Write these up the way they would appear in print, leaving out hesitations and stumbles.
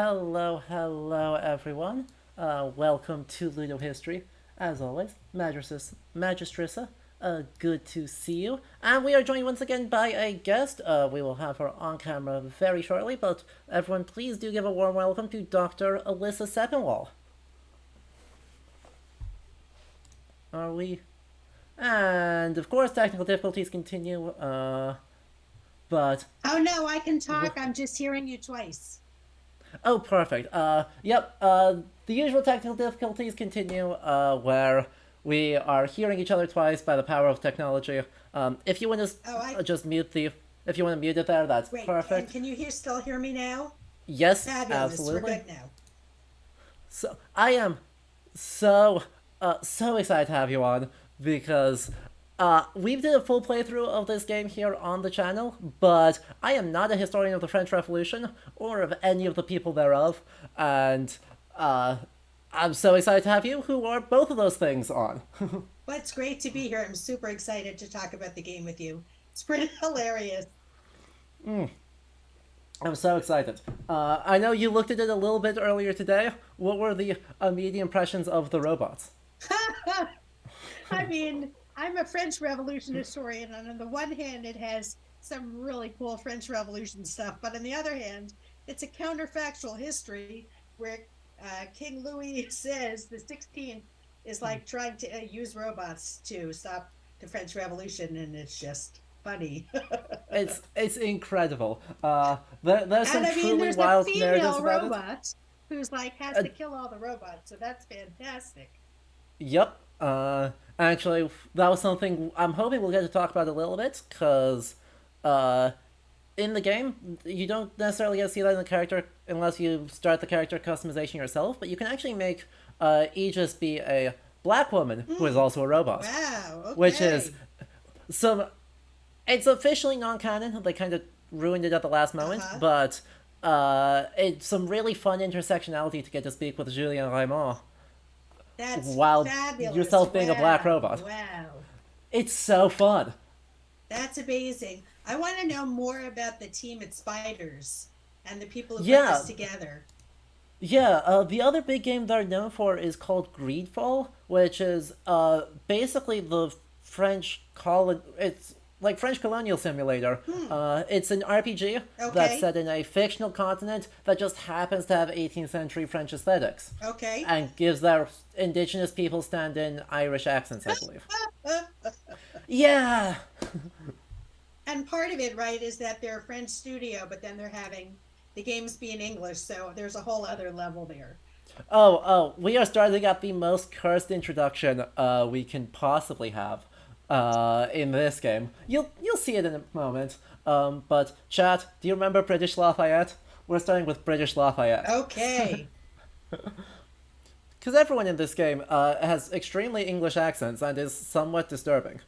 Hello, everyone. Welcome to Ludo History. As always, Magistressa, good to see you. And we are joined once again by a guest. We will have her on camera very shortly, but everyone, please do give a warm welcome to Dr. Alyssa Sepinwall. Are we? And of course, technical difficulties continue, but Oh no, I can talk. I'm just hearing you twice. oh, perfect. Yep. The usual technical difficulties continue, where we are hearing each other twice by the power of technology. If you want Oh, to just mute if you want to mute it there, that's wait. And perfect. can you still hear me now? Yes, Fabulous. We're absolutely. good now. So I am so so excited to have you on because we did a full playthrough of this game here on the channel, but I am not a historian of the French Revolution or of any of the people thereof, and uh, I'm so excited to have you, who are both of those things, on. Well, it's great to be here. I'm super excited to talk about the game with you. It's pretty hilarious. I'm so excited. I know you looked at it a little bit earlier today. What were the immediate impressions of the robots? I mean, I'm a French Revolution historian, and on the one hand, it has some really cool French Revolution stuff, but on the other hand, it's a counterfactual history where King Louis says the 16th is like trying to use robots to stop the French Revolution, and it's just funny. It's incredible. There's And some I mean, truly there's a wild narratives female about it. robot who's like has Uh, to kill all the robots, so that's fantastic. Yep. Actually, that was something I'm hoping we'll get to talk about a little bit, because uh, in the game, you don't necessarily get to see that in the character unless you start the character customization yourself, but you can actually make Aegis be a black woman who is Mm, also a robot, wow. which is Okay. some. It's officially non-canon. They kind of ruined it at the last Uh moment, huh. but it's some really fun intersectionality to get to speak with Julien Raymond That's while fabulous. yourself being a black Wow. robot. Wow. It's so fun. That's amazing. I want to know more about the team at Spiders and the people who put this Yeah, together. yeah. The other big game they're known for is called Greedfall, which is basically the French colon. It's like French colonial simulator. Hmm. It's an RPG that's Okay. set in a fictional continent that just happens to have 18th century French aesthetics, Okay. and gives their indigenous people stand-in Irish accents, I believe. Yeah, And part of it, right, is that they're a French studio, but then they're having the games be in English, so there's a whole other level there. oh, we are starting at the most cursed introduction we can possibly have in this game. You'll see it in a moment. But chat, do you remember British Lafayette? We're starting with British Lafayette Okay. because everyone in this game has extremely English accents and is somewhat disturbing.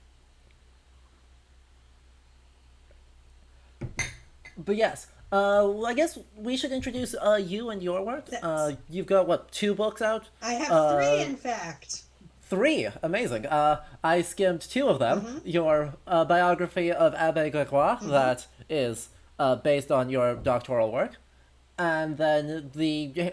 But yes, well, I guess we should introduce you and your work. That's You've got what, two books out? I have three, Uh, in fact. Three, amazing. I skimmed two of them. Mm-hmm. Your biography of Abbe Gregoire, Mm-hmm. that is based on your doctoral work, and then the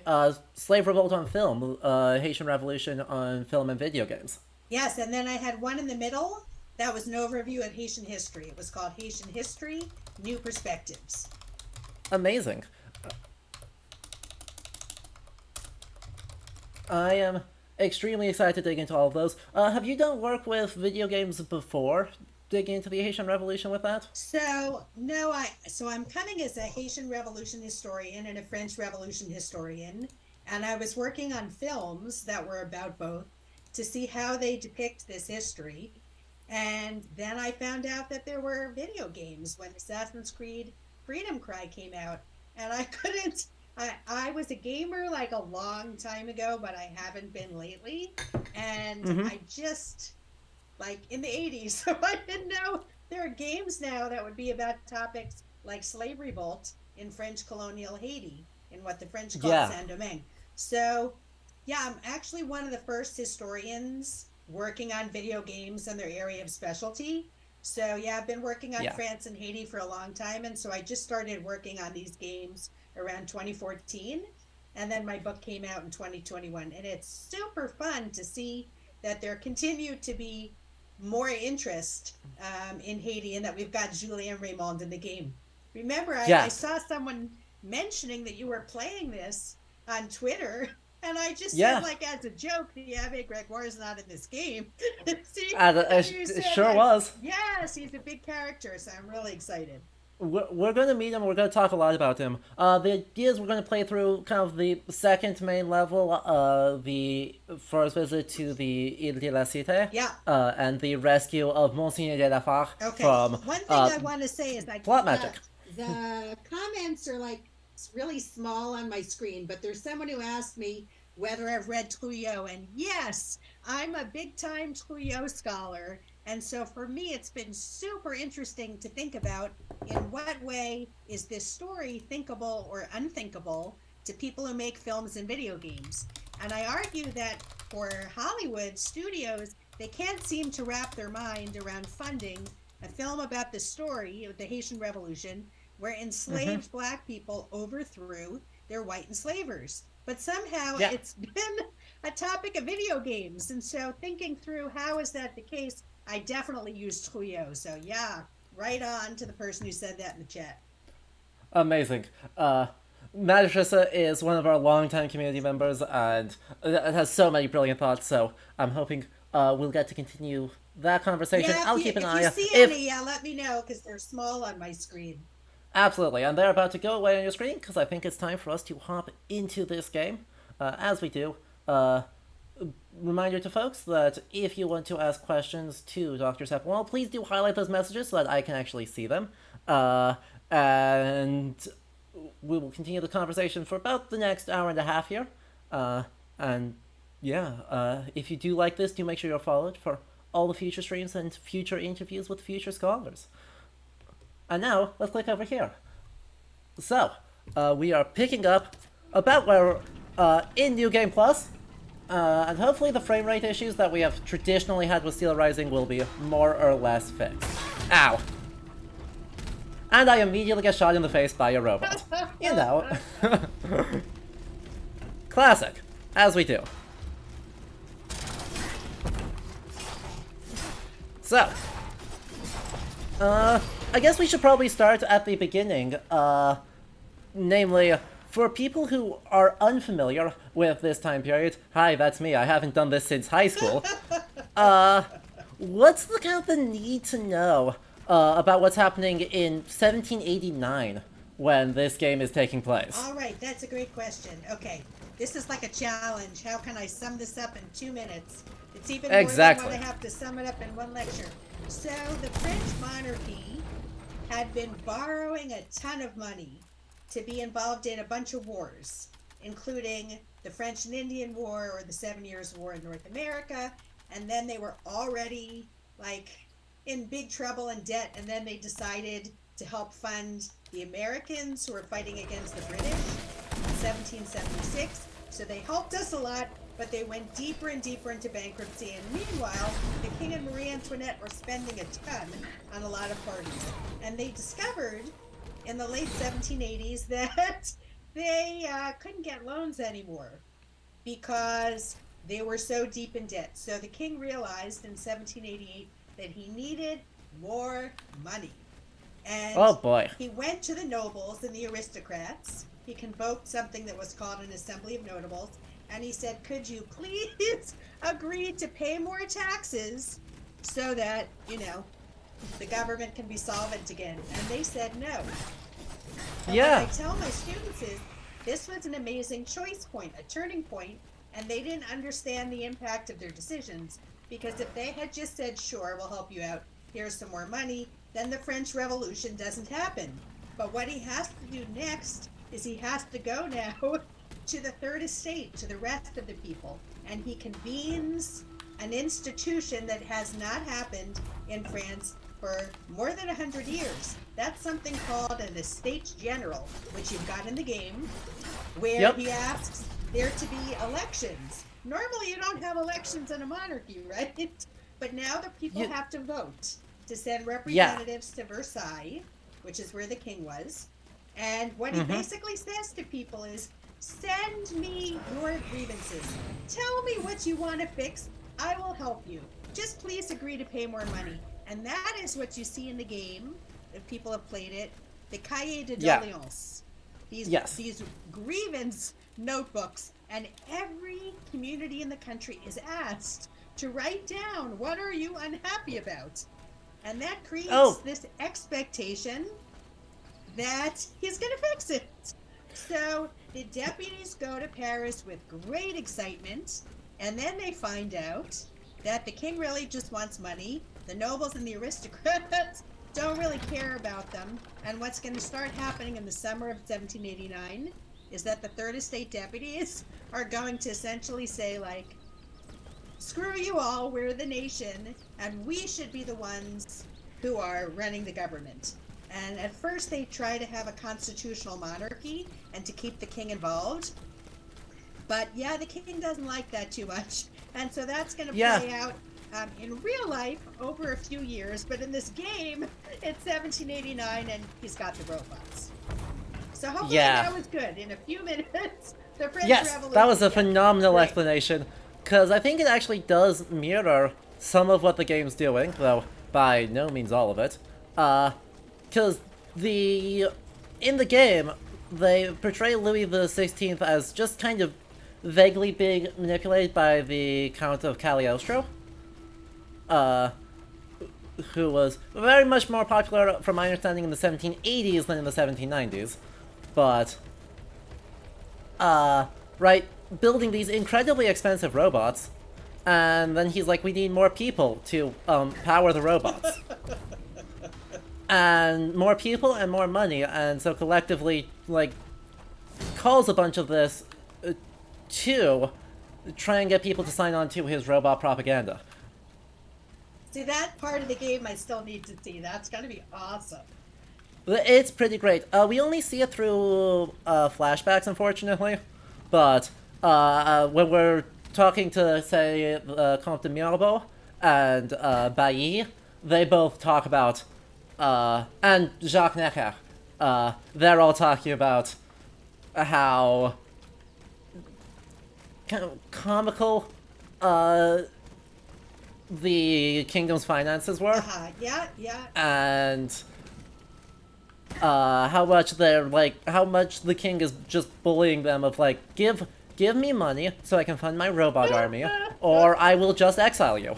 Slave Revolt on film, Haitian Revolution on film and video games. Yes, and then I had one in the middle that was an overview of Haitian history. It was called Haitian History, New Perspectives. Amazing. I am extremely excited to dig into all of those. Have you done work with video games before? Digging into the Haitian Revolution with that? So no, I'm coming as a Haitian Revolution historian and a French Revolution historian, and I was working on films that were about both to see how they depict this history. And then I found out that there were video games when Assassin's Creed Freedom Cry came out, and I couldn't. I was a gamer like a long time ago, but I haven't been lately, and Mm-hmm. I just like in the 80s. So I didn't know there are games now that would be about topics like slave revolt in French colonial Haiti, in what the French called Yeah. Saint Domingue. So, yeah, I'm actually one of the first historians working on video games in their area of specialty. So, yeah, I've been working on Yeah. France and Haiti for a long time. And so I just started working on these games around 2014. And then my book came out in 2021. And it's super fun to see that there continued to be more interest in Haiti and that we've got Julien Raymond in the game. Remember, I Yeah, saw someone mentioning that you were playing this on Twitter, and I just said, yeah. like, as a joke, yeah, Gregoire is not in this game. See? And you It said, sure like, was. yes, he's a big character, so I'm really excited. We're going to meet him. We're going to talk a lot about him. The idea is we're going to play through kind of the second main level, the first visit to the Ile de la Cité, Yeah. and the rescue of Monseigneur de la Fare Okay. from One thing I want to say is like plot the magic. the comments are like really small on my screen, but there's someone who asked me whether I've read Trouillot, and yes, I'm a big time Trouillot scholar, and so for me, it's been super interesting to think about in what way is this story thinkable or unthinkable to people who make films and video games. And I argue that for Hollywood studios, they can't seem to wrap their mind around funding a film about the story of the Haitian Revolution where Mm-hmm. enslaved black people overthrew their white enslavers. But somehow Yeah, it's been a topic of video games. And so thinking through how is that the case, I definitely used Trouillot. So yeah, right on to the person who said that in the chat. amazing. Madrasa is one of our longtime community members, and it has so many brilliant thoughts. So I'm hoping we'll get to continue that conversation. Yeah, I'll keep an if you eye out. see If any, yeah, let me know because they're small on my screen. Absolutely, and they're about to go away on your screen because I think it's time for us to hop into this game. As we do, uh, reminder to folks that if you want to ask questions to Dr. Sepinwall, please do highlight those messages so that I can actually see them. And we will continue the conversation for about the next hour and a half here. And yeah, if you do like this, do make sure you're followed for all the future streams and future interviews with future scholars. And now, let's click over here. So, we are picking up about where in New Game Plus, and hopefully the frame rate issues that we have traditionally had with Steelrising will be more or less fixed. Ow! And I immediately get shot in the face by a robot. You know. Classic. As we do. So, I guess we should probably start at the beginning. Namely, for people who are unfamiliar with this time period, hi, that's me. I haven't done this since high school. What's the kind of the need to know about what's happening in 1789 when this game is taking place? All right, that's a great question. Okay, this is like a challenge. How can I sum this up in 2 minutes? It's even more Exactly. than when I have to sum it up in one lecture. So the French monarchy had been borrowing a ton of money to be involved in a bunch of wars, including the French and Indian War or the 7 Years' War in North America. And then they were already like in big trouble and debt. And then they decided to help fund the Americans who were fighting against the British in 1776. So they helped us a lot, but they went deeper and deeper into bankruptcy. And meanwhile, the King and Marie Antoinette were spending a ton on a lot of parties. And they discovered in the late 1780s that they couldn't get loans anymore because they were so deep in debt. So the king realized in 1788 that he needed more money. And Oh boy. he went to the nobles and the aristocrats. He convoked something that was called an Assembly of Notables. And he said, could you please agree to pay more taxes so that, the government can be solvent again? And they said no. And Yeah. what I tell my students is this was an amazing choice point, a turning point, and they didn't understand the impact of their decisions because if they had just said, sure, we'll help you out, here's some more money, then the French Revolution doesn't happen. But what he has to do next is he has to go now to the third estate, to the rest of the people, and he convenes an institution that has not happened in France for more than 100 years. That's something called an Estates General, which you've got in the game, where Yep. he asks there to be elections. Normally, you don't have elections in a monarchy, right? But now the people You- have to vote to send Yeah. representatives to Versailles, which is where the king was. And what he basically says to people is, Send me your grievances. Tell me what you want to fix. I will help you. Just please agree to pay more money. And that is what you see in the game, if people have played it, the Cahiers de Yeah. Doléances. Yes. These grievance notebooks, and every community in the country is asked to write down what are you unhappy about. And that creates Oh, this expectation that he's going to fix it. So the deputies go to Paris with great excitement, and then they find out that the king really just wants money. The nobles and the aristocrats don't really care about them. And what's going to start happening in the summer of 1789 is that the third estate deputies are going to essentially say, like, screw you all, we're the nation, and we should be the ones who are running the government. And at first they try to have a constitutional monarchy and to keep the king involved. But yeah, the king doesn't like that too much. And so that's going to play out in real life over a few years. But in this game, it's 1789 and he's got the robots. So hopefully that was good. In a few minutes, the French Revolution. That was a phenomenal explanation. Because I think it actually does mirror some of what the game's doing, though by no means all of it. Because in the game, they portray Louis the 16th as just kind of vaguely being manipulated by the Count of Cagliostro, who was very much more popular, from my understanding, in the 1780s than in the 1790s. But, right, building these incredibly expensive robots, and then he's like, we need more people to power the robots. And more people and more money, and so collectively, like, calls a bunch of this to try and get people to sign on to his robot propaganda. See, that part of the game I still need to see. That's going to be awesome. It's pretty great. We only see it through flashbacks, unfortunately, but when we're talking to, say, Comte de Mirabeau and Bailly, they both talk about, and Jacques Necker, they're all talking about how kind of comical the kingdom's finances were. Yeah. And how much the king is just bullying them of like, give me money so I can fund my robot army, or I will just exile you.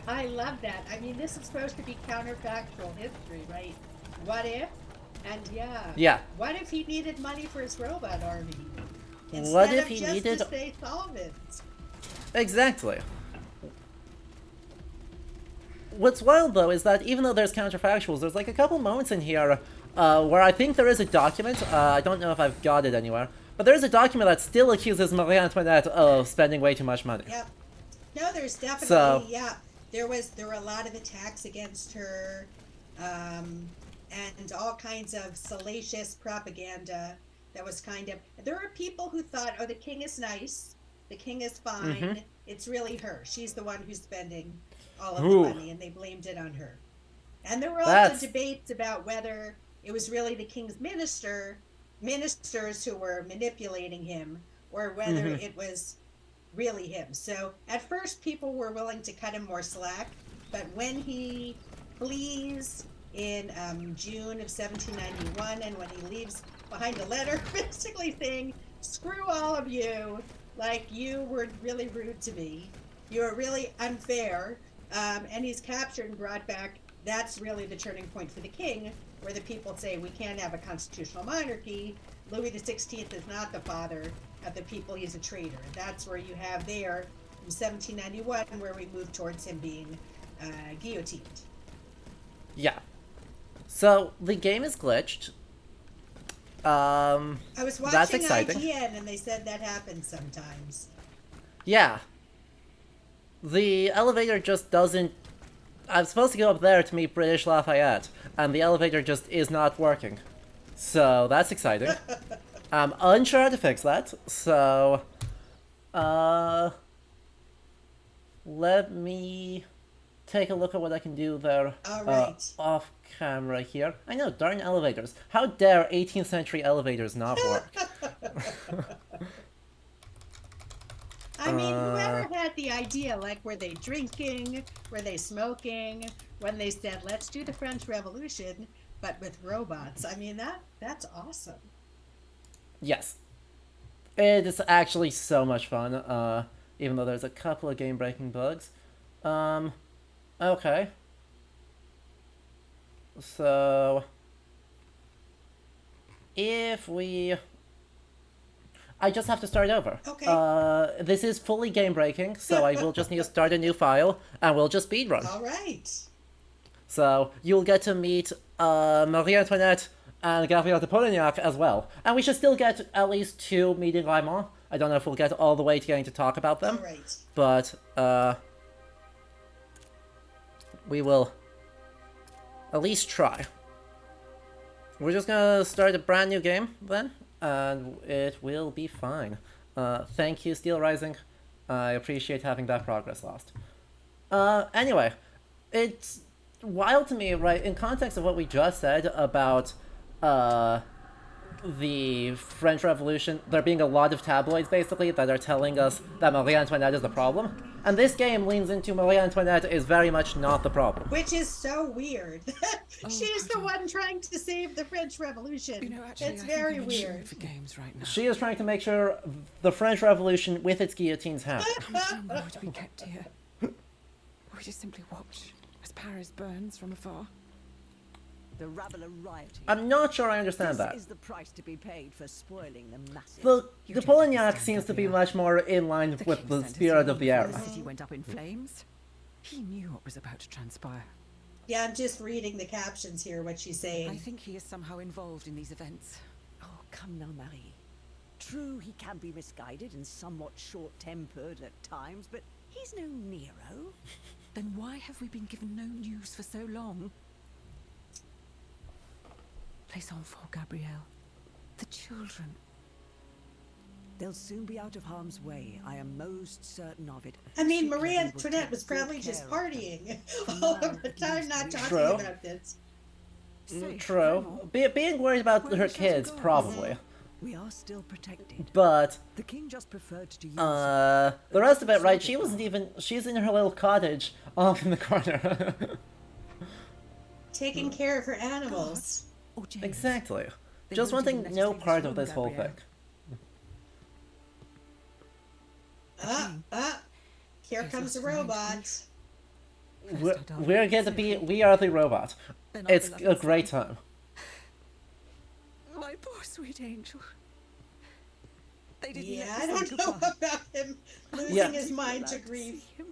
I love that. I mean, this is supposed to be counterfactual history, right? What if? And yeah. What if he needed money for his robot army? What if he just needed to stay solvent? Exactly. What's wild, though, is that even though there's counterfactuals, there's like a couple moments in here where I think there is a document. I don't know if I've got it anywhere, but there is a document that still accuses Marie Antoinette of spending way too much money. Yep. No, there's definitely There were a lot of attacks against her, and all kinds of salacious propaganda. That was kind of. There were people who thought, oh, the king is nice, the king is fine. Mm-hmm. It's really her. She's the one who's spending all of the money, and they blamed it on her. And there were also debates about whether it was really the king's ministers who were manipulating him, or whether it was really him. So at first people were willing to cut him more slack, but when he flees in June of 1791, and when he leaves behind a letter basically saying, screw all of you, like, you were really rude to me, you were really unfair, and he's captured and brought back, that's really the turning point for the king, where the people say, we can't have a constitutional monarchy, Louis XVI is not the father of the people, he's a traitor. That's where you have there, in 1791, where we move towards him being guillotined. Yeah. So, the game is glitched. I was watching that's exciting. IGN, and they said that happens sometimes. Yeah. The elevator just doesn't... I'm supposed to go up there to meet British Lafayette, and the elevator just is not working. So, that's exciting. I'm unsure how to fix that, so... let me take a look at what I can do there. Alright. Off camera here. I know, darn elevators. How dare 18th century elevators not work? I mean, whoever had the idea, like, were they drinking? Were they smoking? When they said, let's do the French Revolution, but with robots. I mean, that's awesome. Yes. It is actually so much fun, even though there's a couple of game-breaking bugs. Okay. So... if we... I just have to start over. Okay. This is fully game-breaking, so I will just need to start a new file, and we'll just speedrun. All right. So, you'll get to meet Marie Antoinette and Gabrielle de Polignac as well. And we should still get at least 2 meeting Raimond. I don't know if we'll get all the way to getting to talk about them. All right. But, we will at least try. We're just gonna start a brand new game, then, and it will be fine. Thank you, Steelrising. I appreciate having that progress lost. Anyway, it's wild to me, right, in context of what we just said about, the French Revolution, there being a lot of tabloids, basically, that are telling us that Marie Antoinette is the problem. And this game leans into Marie Antoinette is very much not the problem. Which is so weird. She's the one trying to save the French Revolution. You know, actually, it's I very think we weird. for games right now. She is trying to make sure the French Revolution with its guillotines happen. How much longer would we kept here? Or we just simply watch as Paris burns from afar? The rabble are rioting. I'm not sure I understand This that. is the price to be paid for spoiling the masses. The Polignac seems to be much more in line with king the sent us spirit here of the before era. The city went up in flames. He knew what was about to transpire. Yeah, I'm just reading the captions here, what she's saying. I think he is somehow involved in these events. Oh, come now, Marie. True, he can be misguided and somewhat short-tempered at times, but he's no Nero. Then why have we been given no news for so long? Les enfants, Gabrielle. The children. They'll soon be out of harm's way. I am most certain of it. I mean, She Marie will Antoinette take was good probably just care of them. partying all of the time, not talking True. about this. Safe, True. Vraiment. Being worried about Where her we shall to kids, go. probably. We are still protected. But, The king just preferred to use the rest of it, right, she wasn't even, she's in her little cottage off in the corner. Taking care of her animals. Or James. Exactly. They Just won't even wanting let us no leave part this of room, this whole Gabrielle. thing. Here Here's comes a what's going to robot. We're going to be, we are the robot. They're not It's beloved a great son. time. My poor sweet angel. They didn't Yeah, let I me don't say know goodbye. about him losing Yeah. his mind to Allowed grief. see him.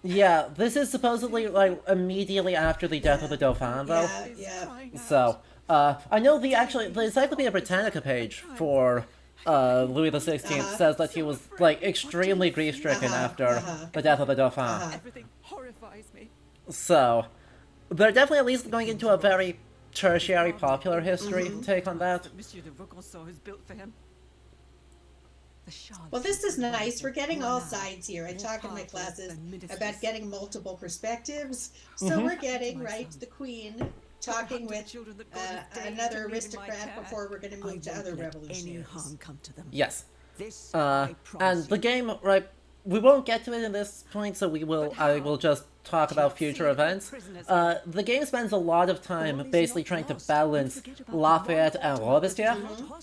Yeah, this is supposedly, like, immediately after the death of the Dauphin, though. Yeah. He's crying out. So, I know the Encyclopedia Britannica page for Louis XVI says that he was, like, extremely grief-stricken after the death of the Dauphin. Everything horrifies me. So, they're definitely at least going into a very tertiary popular history take on that. Monsieur de Vaucanson has built for him. The Charlotte Well, this is nice. We're getting all Royale, sides here. I more talk in my powerful classes than ministers. about getting multiple perspectives. So Mm-hmm. we're getting, right, the queen talking with children that God has deigned another to leave in my aristocrat care. before we're going to I move to won't other let any revolutionaries. harm come to them. Yes. This I promise And the you. game, right, we won't get to it in this point, so I will just talk about future events. The game spends a lot of time basically trying to balance Lafayette and Robespierre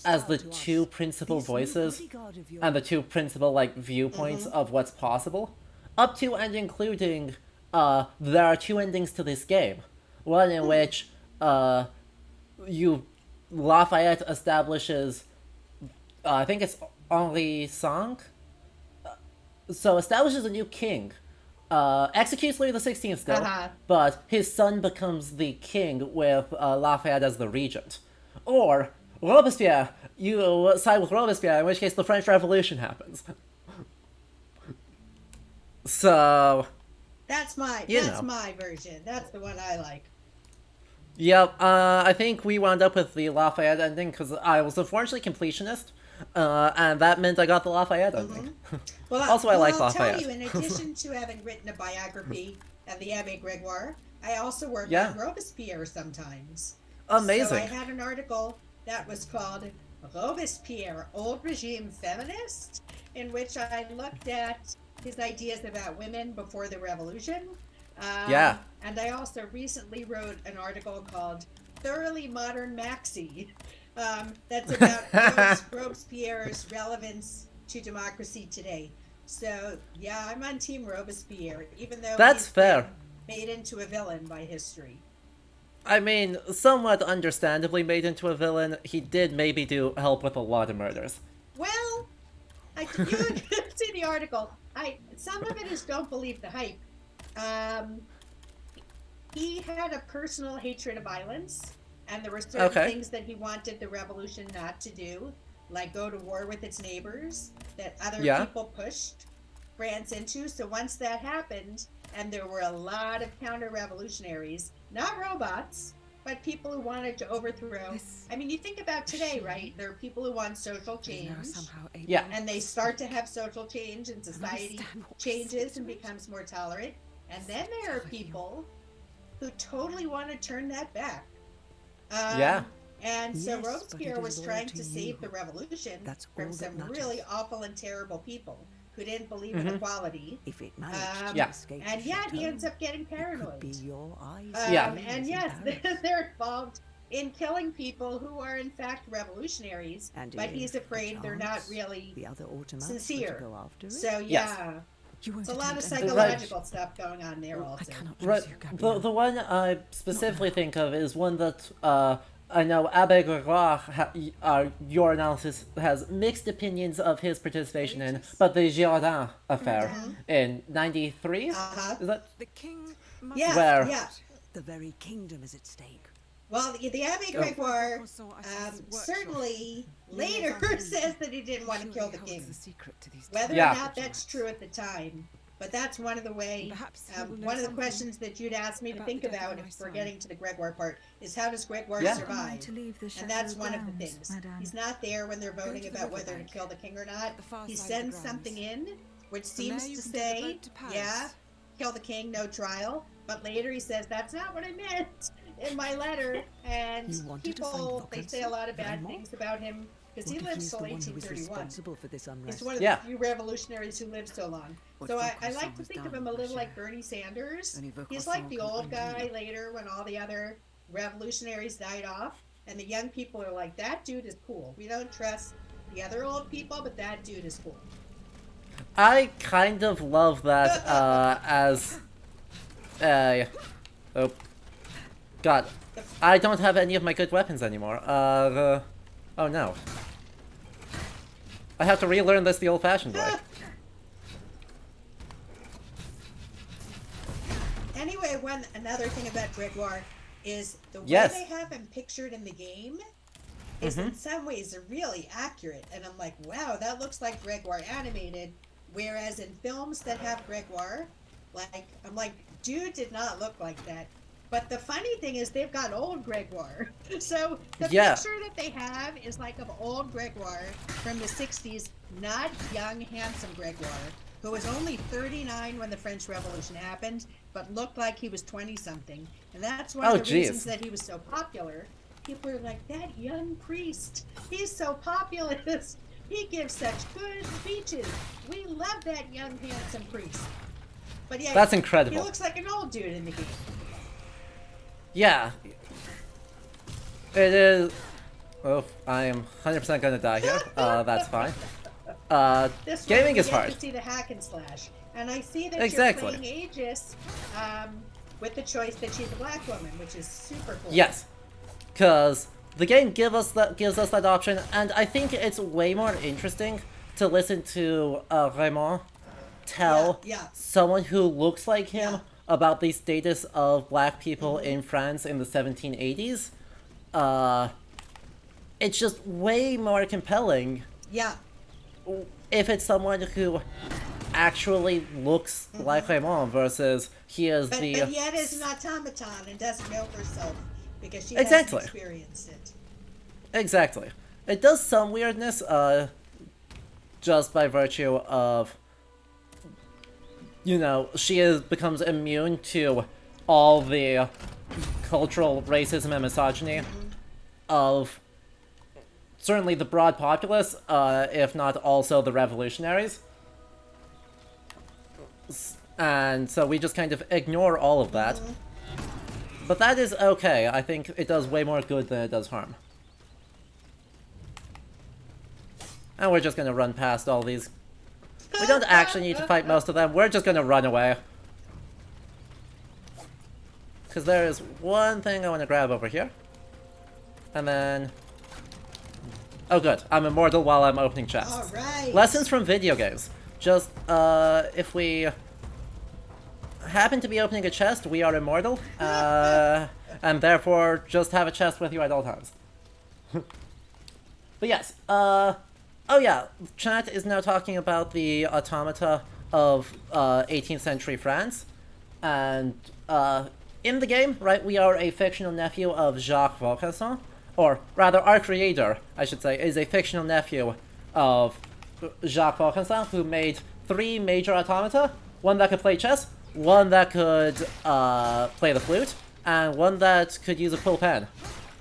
as the two principal voices and the two principal, like, viewpoints of what's possible. Up to and including, there are two endings to this game. One in which, Lafayette establishes, I think it's Henri V? So establishes a new king, executes Louis XVI still, but his son becomes the king with Lafayette as the regent. Or Robespierre, you side with Robespierre, in which case the French Revolution happens. So, That's my You that's know. my version. That's the one I like. yep, I think we wound up with the Lafayette ending because I was unfortunately completionist, and that meant I got the Lafayette ending. Well, Also, I like I'll Lafayette. tell you, in addition to having written a biography of the Abbé Gregoire, I also work Yeah. on Robespierre sometimes. Amazing. So I had an article that was called Robespierre, old regime feminist, in which I looked at his ideas about women before the revolution. Yeah. And I also recently wrote an article called Thoroughly Modern Maxi, that's about Robespierre's relevance to democracy today. So, yeah, I'm on Team Robespierre, even though That's he's fair. been made into a villain by history. I mean, somewhat understandably made into a villain, he did maybe do help with a lot of murders. Well, you would see the article. Some of it is don't believe the hype. He had a personal hatred of violence, and there were certain things that he wanted the revolution not to do, like go to war with its neighbors, that other people pushed France into. So once that happened, and there were a lot of counter-revolutionaries, not robots, but people who wanted to overthrow. I mean, you think about today, right? There are people who want social change. Yeah. And they start to have social change, and society changes and becomes more tolerant. And then there are people who totally want to turn that back. And so Robespierre was trying to save the revolution from some really awful and terrible people who didn't believe in equality. If it managed to escape and yet he ends up getting paranoid. Be your eyes. And yes, they're involved in killing people who are in fact revolutionaries, but he's afraid they're not really sincere. So it's a lot of psychological stuff going on there also. Right. The one I specifically think of is one that I know Abbe Gregoire, your analysis has mixed opinions of his participation in, but the Girardin affair in '93? Is that? The king must The very kingdom is at stake. Well, the Abbe Gregoire certainly later says that he didn't want to kill the king. Whether or not that's true at the time, but that's one of the one of the questions that you'd ask me to think about if we're getting to the Gregoire part is how does Gregoire survive? And that's one of the things. He's not there when they're voting about whether to kill the king or not. He sends something in which seems to say, kill the king, no trial. But later he says, that's not what I meant in my letter. And people, they say a lot of bad things about him because he lived till 1831. He's one of the few revolutionaries who lived so long. So I like to think of him a little like Bernie Sanders. He's like the old guy later when all the other revolutionaries died off. And the young people are like, that dude is cool. We don't trust the other old people, but that dude is cool. I kind of love that as... oh. God. I don't have any of my good weapons anymore. Oh no. I have to relearn this the old-fashioned way. Anyway, another thing about Gregoire is the way they have him pictured in the game is in some ways really accurate. And I'm like, wow, that looks like Gregoire animated. Whereas in films that have Gregoire, I'm like, dude did not look like that. But the funny thing is they've got old Gregoire. So the picture that they have is like of old Gregoire from the 60s, not young, handsome Gregoire, who was only 39 when the French Revolution happened, but looked like he was 20-something. And that's one of the reasons that he was so popular. People are like, that young priest, he's so populist. He gives such good speeches. We love that young, handsome priest. But yeah, that's incredible. He looks like an old dude in the game. Yeah. It is... Oh, I am 100% gonna die here. That's fine. Gaming is hard. To see the hack and slash. And I see that you're playing Aegis with the choice that she's a black woman, which is super cool. Yes. Because the game gives us that option, and I think it's way more interesting to listen to Raymond tell someone who looks like him about the status of black people in France in the 1780s. It's just way more compelling. Yeah. If it's someone who actually looks like Raymond versus he is but yet is an automaton and doesn't know herself because she hasn't experienced it. Exactly. It does some weirdness, just by virtue of, she becomes immune to all the cultural racism and misogyny of certainly the broad populace, if not also the revolutionaries. And so we just kind of ignore all of that. But that is okay. I think it does way more good than it does harm. And we're just gonna run past all these. We don't actually need to fight most of them. We're just gonna run away. Because there is one thing I want to grab over here. And then... Oh good, I'm immortal while I'm opening chests. Alright. Lessons from video games. Just, if we happen to be opening a chest, we are immortal. And therefore, just have a chest with you at all times. But yes, oh yeah, chat is now talking about the automata of 18th century France. And, in the game, right, we are a fictional nephew of Jacques Vaucanson. Or rather, our creator, I should say, is a fictional nephew of Jacques Vaucanson, who made 3 major automata. One that could play chess, one that could play the flute, and one that could use a pull pen.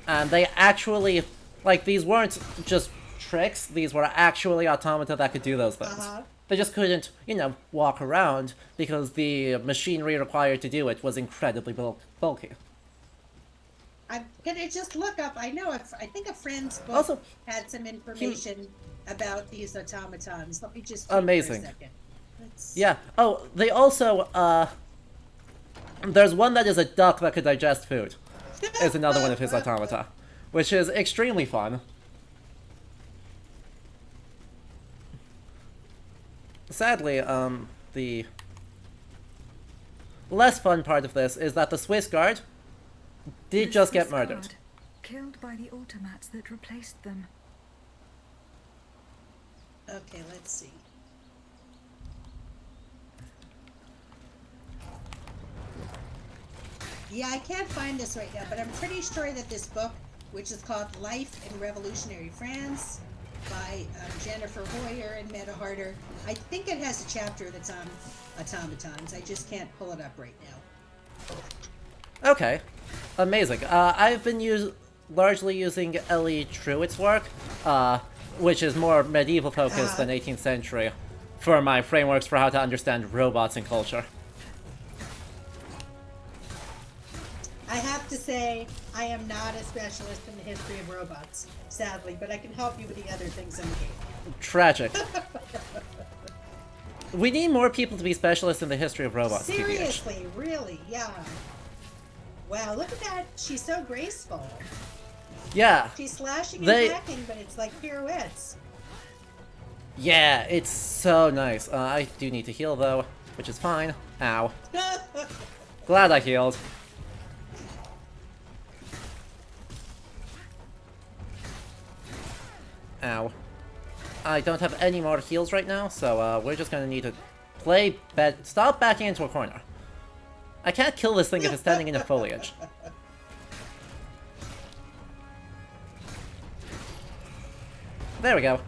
And they actually, like, these weren't just tricks, these were actually automata that could do those things. They just couldn't, you know, walk around because the machinery required to do it was incredibly bulky. I'm gonna just look up. I know. I think a friend's book Also, had some information about these automatons. Let me just amazing. For a second. Yeah. Oh, they also there's one that is a duck that could digest food. Is another one of his automata, which is extremely fun. Sadly, the less fun part of this is that the Swiss guard did just get murdered. Killed by the automats that replaced them. Okay, let's see. Yeah, I can't find this right now, but I'm pretty sure that this book, which is called Life in Revolutionary France by Jennifer Hoyer and Meta Harder, I think it has a chapter that's on automatons. I just can't pull it up right now. Okay, amazing. I've been largely using Ellie Truitt's work, which is more medieval focused than 18th century, for my frameworks for how to understand robots and culture. I have to say, I am not a specialist in the history of robots, sadly, but I can help you with the other things in the game. Tragic. We need more people to be specialists in the history of robots. Seriously, really, yeah. Wow, look at that. She's so graceful. Yeah. She's slashing and hacking, but it's like pirouettes. Yeah, it's so nice. I do need to heal, though, which is fine. Ow. Glad I healed. Ow. I don't have any more heals right now, so we're just gonna need to play stop backing into a corner. I can't kill this thing if it's standing in the foliage. There we go.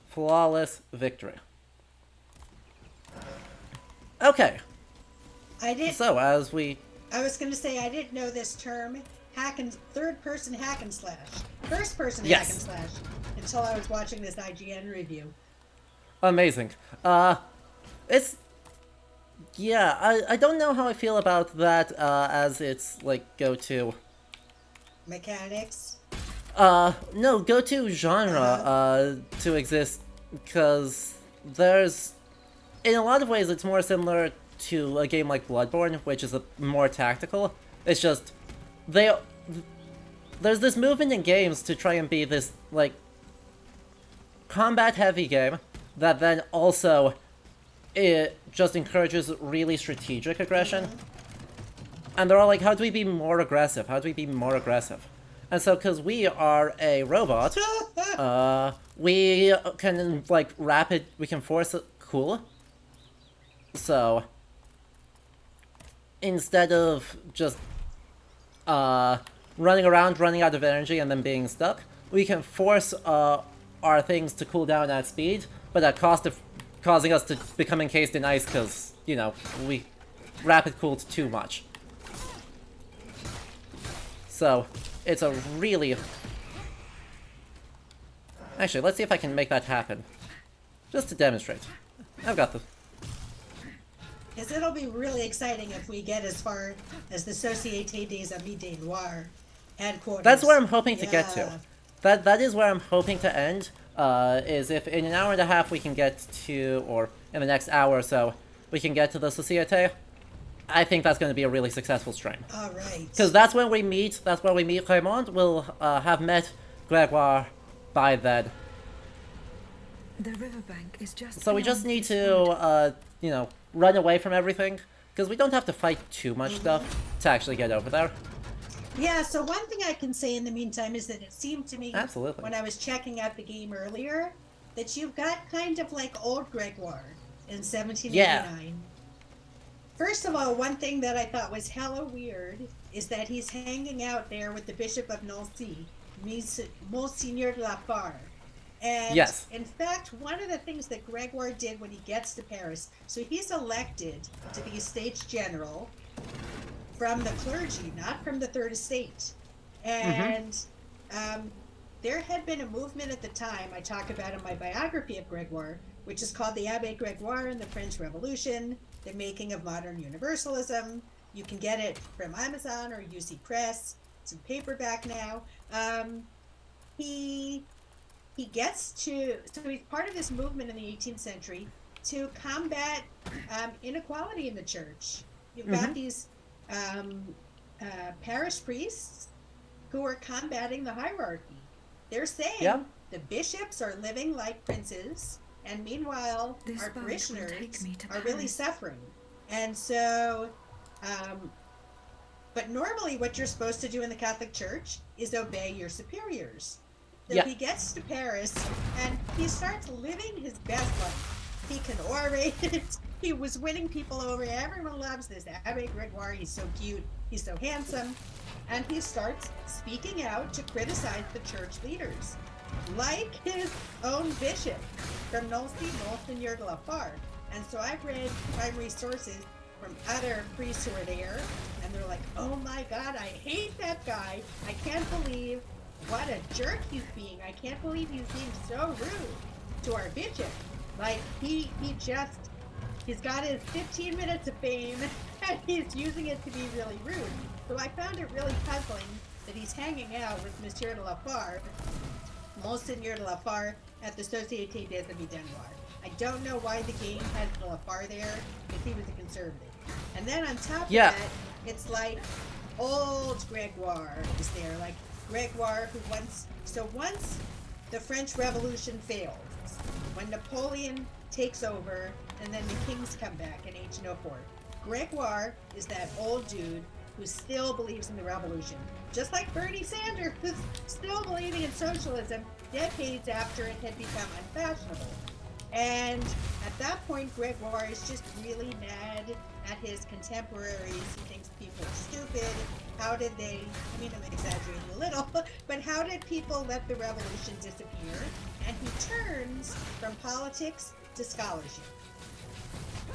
Flawless victory. Okay. So, as we... I was going to say, I didn't know this term, third-person hack and slash. First-person hack and slash, until I was watching this IGN review. Amazing. It's... Yeah, I don't know how I feel about that, as its, like, go-to... Mechanics? No, go-to genre, to exist, because there's... In a lot of ways, it's more similar to a game like Bloodborne, which is more tactical. It's just... There's this movement in games to try and be this, like... combat-heavy game, that then also... It just encourages really strategic aggression. And they're all like, how do we be more aggressive? How do we be more aggressive? And so, because we are a robot, we can, like, we can force it cool. So, instead of just, running around, running out of energy, and then being stuck, we can force, our things to cool down at speed, but at cost of causing us to become encased in ice because, you know, we rapid cooled too much. So, it's a really... Actually, let's see if I can make that happen. Just to demonstrate. I've got this. Because it'll be really exciting if we get as far as the Société des Amis des Noirs headquarters. That's where I'm hoping to get Yeah. to. That is where I'm hoping to end, is if in an hour and a half we can get to, or in the next hour or so, we can get to the Société. I think that's going to be a really successful stream. All right. Because that's when we meet, Raymond. We'll have met Gregoire by then. The riverbank is just. So we just beyond need this wood. to, run away from everything. Because we don't have to fight too much stuff to actually get over there. Yeah, so one thing I can say in the meantime is that it seemed to me Absolutely. when I was checking out the game earlier that you've got kind of like old Gregoire in 1789. First of all, one thing that I thought was hella weird is that he's hanging out there with the Bishop of Nancy, Monseigneur de la Fare. And Yes. in fact, one of the things that Gregoire did when he gets to Paris, so he's elected to be States General from the clergy, not from the Third Estate. And there had been a movement at the time, I talk about in my biography of Gregoire, which is called the Abbé Gregoire and the French Revolution, the Making of Modern Universalism. You can get it from Amazon or UC Press. It's in paperback now. He gets to, so he's part of this movement in the 18th century to combat inequality in the church. You've got these parish priests who are combating the hierarchy. They're saying the bishops are living like princes, and meanwhile, This our boat will parishioners take me to are really Paris. suffering. And so, but normally what you're supposed to do in the Catholic Church is obey your superiors. So he gets to Paris and he starts living his best life. He can orate. He was winning people over. Everyone loves this Abbé Gregoire. He's so cute. He's so handsome. And he starts speaking out to criticize the church leaders, like his own bishop from Nancy, Monseigneur de la Fare. And so I've read primary sources from other priests who are there, and they're like, oh my God, I hate that guy. I can't believe what a jerk he's being. I can't believe he's being so rude to our bishop. Like, he's got his 15 minutes of fame, and he's using it to be really rude. So I found it really puzzling that he's hanging out with Monsieur de la Fare, Monseigneur de la Fare, at the Société des Amis des Noirs. I don't know why the game has de la Fare there, if he was a conservative. And then on top of that, it's like old Gregoire is there, like Gregoire who once the French Revolution fails, when Napoleon takes over and then the kings come back in 1804, Gregoire is that old dude who still believes in the revolution. Just like Bernie Sanders, who's still believing in socialism decades after it had become unfashionable. And at that point, Gregoire is just really mad at his contemporaries. He thinks people are stupid. How did they, I mean, I'm exaggerating a little, but how did people let the revolution disappear? And he turns from politics to scholarship.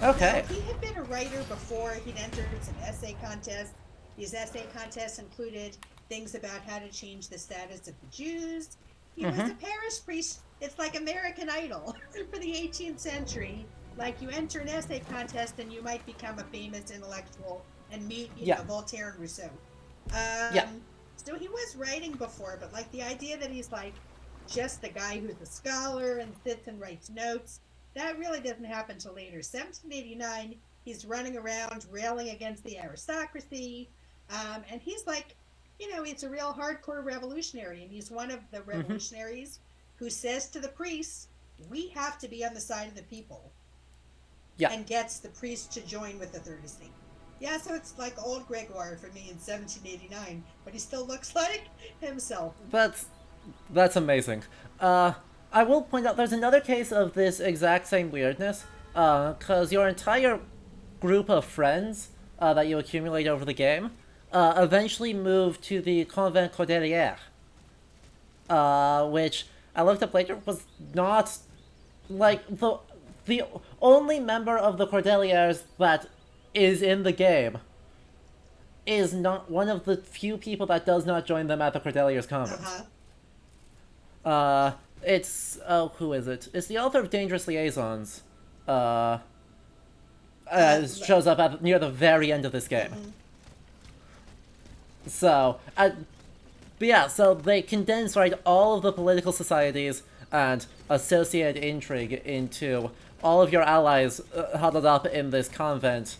Okay. Now, he had been a writer before. He'd entered some essay contests. These essay contests included things about how to change the status of the Jews. He was a parish priest. It's like American Idol for the 18th century. Like, you enter an essay contest and you might become a famous intellectual and meet, you know, Voltaire and Rousseau. So he was writing before, but like the idea that he's like just the guy who's a scholar and sits and writes notes, that really doesn't happen till later. 1789, he's running around railing against the aristocracy, and he's like, you know, it's a real hardcore revolutionary, and he's one of the revolutionaries who says to the priests, we have to be on the side of the people, and gets the priests to join with the Third Estate. Yeah, so it's like old Gregoire for me in 1789, but he still looks like himself. That's amazing. I will point out there's another case of this exact same weirdness, because your entire group of friends that you accumulate over the game eventually move to the Convent Cordelière, which I looked up later was not like the only member of the Cordeliers that is in the game is not one of the few people that does not join them at the Cordeliers convent. It's who is it? It's the author of Dangerous Liaisons. Shows up near the very end of this game. So, but yeah, so they condense, right, all of the political societies and associated intrigue into all of your allies huddled up in this convent,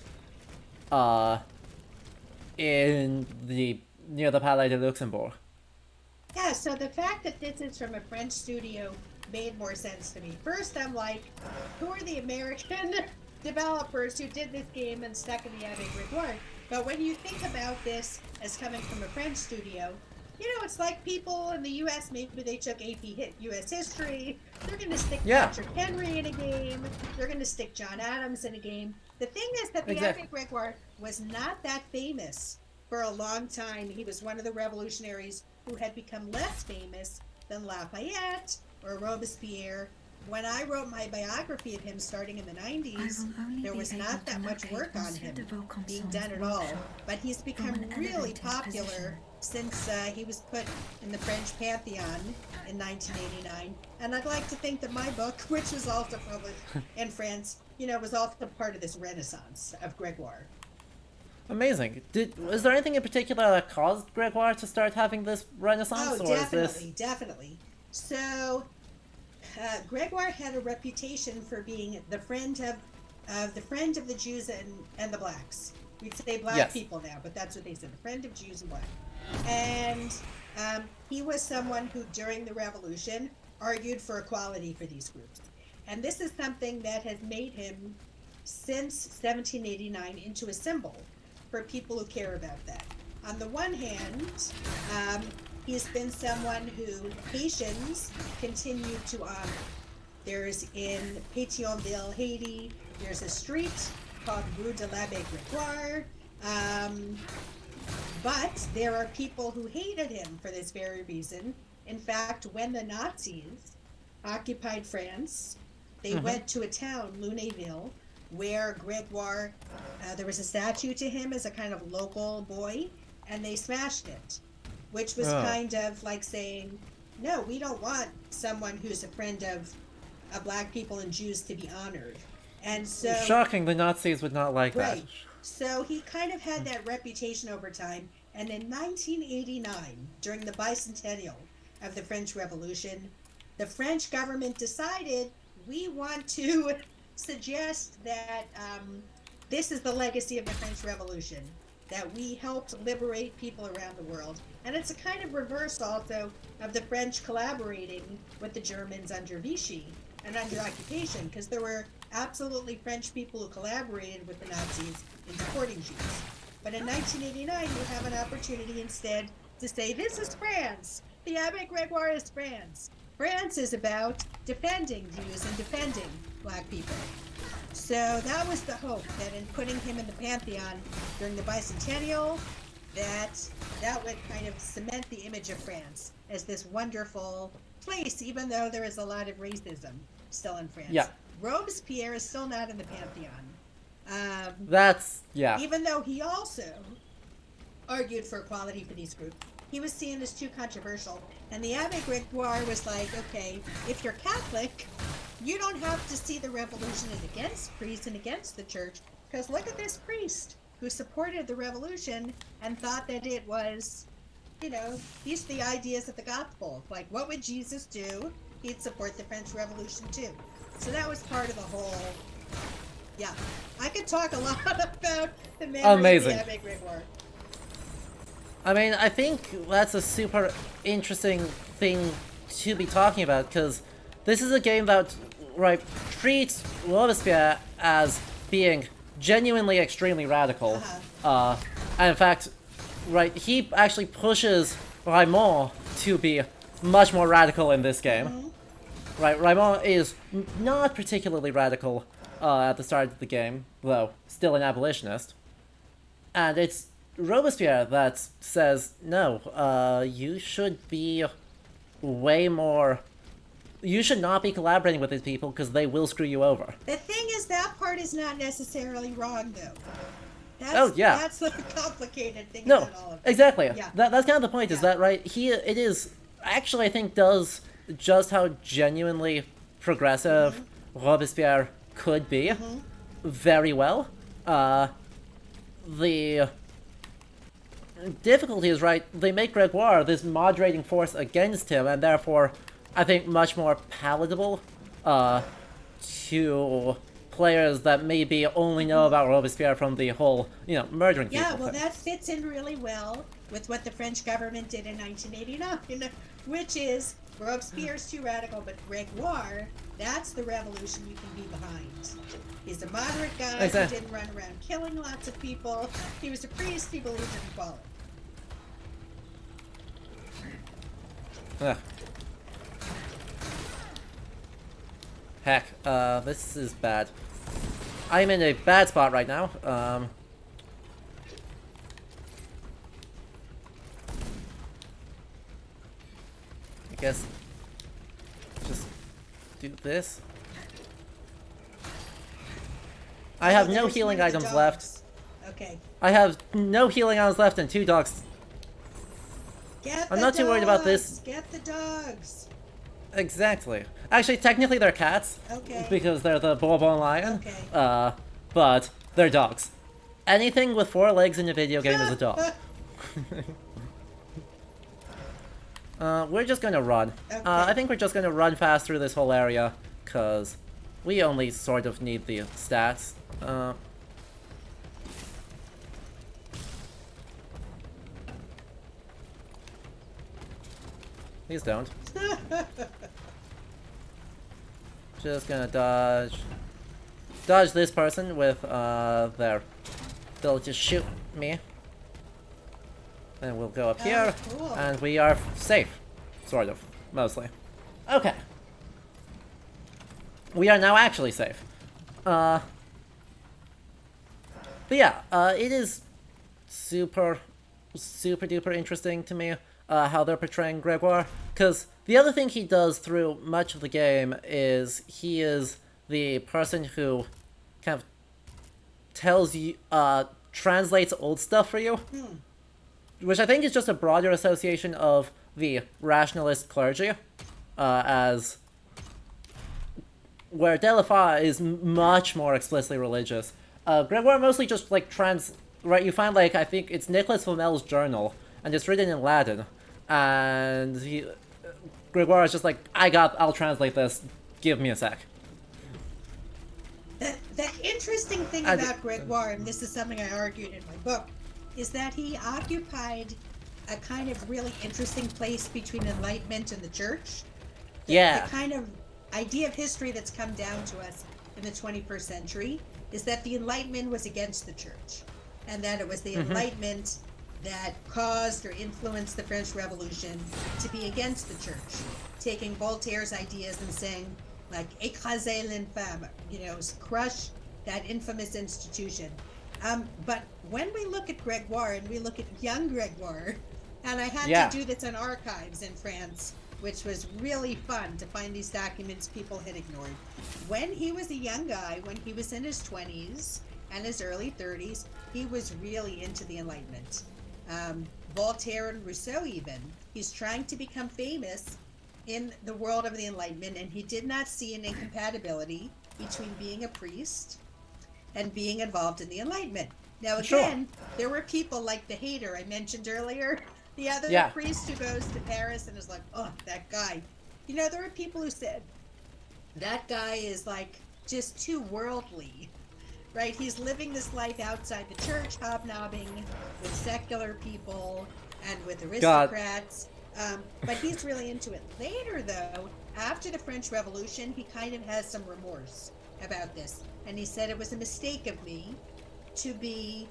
near the Palais de Luxembourg. Yeah, so the fact that this is from a French studio made more sense to me. First, I'm like, who are the American developers who did this game and stuck in the Abbe Grégoire? But when you think about this as coming from a French studio, you know, it's like people in the U.S., maybe they took AP U.S. history. They're going to stick Patrick Henry in a game. They're going to stick John Adams in a game. The thing is that the Abbe Grégoire was not that famous for a long time. He was one of the revolutionaries who had become less famous than Lafayette or Robespierre. When I wrote my biography of him starting in the 90s, there was not that much work on him being done at all. But he's become really popular since he was put in the French Pantheon in 1989. And I'd like to think that my book, which was also published in France, you know, was also part of this renaissance of Grégoire. Amazing. Was there anything in particular that caused Grégoire to start having this renaissance? Oh, definitely. So, Grégoire had a reputation for being the friend of the Jews and the blacks. We'd say black people now, but that's what they said, the friend of Jews and black. And he was someone who, during the revolution, argued for equality for these groups. And this is something that has made him, since 1789, into a symbol for people who care about that. On the one hand, he's been someone who Haitians continue to honor. There's in Pétionville, Haiti, there's a street called Rue de l'Abbé Grégoire. But there are people who hated him for this very reason. In fact, when the Nazis occupied France, they went to a town, Lunéville, where Grégoire, there was a statue to him as a kind of local boy, and they smashed it, which was kind of like saying, no, we don't want someone who's a friend of black people and Jews to be honored. And so, shocking, the Nazis would not like that. So he kind of had that reputation over time. And in 1989, during the bicentennial of the French Revolution, the French government decided, we want to suggest that this is the legacy of the French Revolution, that we helped liberate people around the world. And it's a kind of reverse also of the French collaborating with the Germans under Vichy and under occupation, because there were absolutely French people who collaborated with the Nazis in supporting Jews. But in 1989, you have an opportunity instead to say, this is France. The Abbe Grégoire is France. France is about defending Jews and defending black people. So that was the hope, that in putting him in the Pantheon during the bicentennial, that would kind of cement the image of France as this wonderful place, even though there is a lot of racism still in France. Yeah. Robespierre is still not in the Pantheon. Even though he also argued for equality for these groups, he was seen as too controversial. And the Abbe Grégoire was like, okay, if you're Catholic, you don't have to see the revolution as against priests and against the church, because look at this priest who supported the revolution and thought that it was, you know, these are the ideas of the gospel. Like, what would Jesus do? He'd support the French Revolution too. So that was part of the whole. Yeah, I could talk a lot about the memory of the Abbe Grégoire. I mean, I think that's a super interesting thing to be talking about, because this is a game that, right, treats Robespierre as being genuinely extremely radical. And in fact, right, he actually pushes Raymond to be much more radical in this game. Right, Raymond is not particularly radical at the start of the game, though still an abolitionist. And it's Robespierre that says, no, you should be way more... You should not be collaborating with these people because they will screw you over. The thing is, that part is not necessarily wrong, though. Oh, yeah. That's the complicated thing No, about all of it. exactly. Yeah. That's kind of the point, is Yeah. that, right, it is, actually, I think, does just how genuinely progressive Robespierre could be very well. The difficulty is, right, they make Gregoire this moderating force against him, and therefore, I think, much more palatable to players that maybe only know about Robespierre from the whole, murdering people Yeah, well, thing. that fits in really well with what the French government did in 1989, which is Robespierre's too radical, but Gregoire, that's the revolution you can be behind. He's a moderate guy Exactly. who didn't run around killing lots of people. He was a priest, he believed in equality. Ugh. Heck, this is bad. I'm in a bad spot right now. I guess just do this. I have no There's healing one of the items left. dogs. Okay. I have no healing items left and 2 dogs. I'm not too worried about this. Get the dogs. Exactly. Actually, technically they're cats. Okay. Because they're the Bourbon lion. Okay. But they're dogs. Anything with 4 legs in a video game is a dog. We're just gonna run. Okay. I think we're just gonna run fast through this whole area, cause we only sort of need the stats. Please don't. Just gonna dodge this person with there. They'll just shoot me. Then we'll go up here, cool. and we are safe, sort of, mostly. Okay. We are now actually safe. But yeah, it is super duper interesting to me how they're portraying Gregoire, because the other thing he does through much of the game is he is the person who kind of tells you, translates old stuff for you, which I think is just a broader association of the rationalist clergy, as where Delafa is much more explicitly religious. Gregoire mostly just like right, you find like, I think it's Nicholas Flamel's journal, and it's written in Latin, and Gregoire is just like, I'll translate this, give me a sec. The interesting thing about Gregoire, and this is something I argued in my book, is that he occupied a kind of really interesting place between Enlightenment and the Church. The kind of idea of history that's come down to us in the 21st century is that the Enlightenment was against the Church, and that it was the Enlightenment that caused or influenced the French Revolution to be against the Church, taking Voltaire's ideas and saying, like, écraser l'infâme, crush that infamous institution. But when we look at Gregoire, and we look at young Gregoire, and I had to do this in archives in France, which was really fun to find these documents people had ignored. When he was a young guy, when he was in his 20s and his early 30s, he was really into the Enlightenment. Voltaire and Rousseau even, he's trying to become famous in the world of the Enlightenment, and he did not see an incompatibility between being a priest and being involved in the Enlightenment. Now again, there were people like the hater I mentioned earlier, the other priest who goes to Paris and is like, oh, that guy. There were people who said, that guy is like just too worldly, right? He's living this life outside the church, hobnobbing with secular people and with aristocrats. But he's really into it. Later, though, after the French Revolution, he kind of has some remorse about this. And he said, it was a mistake of me to be,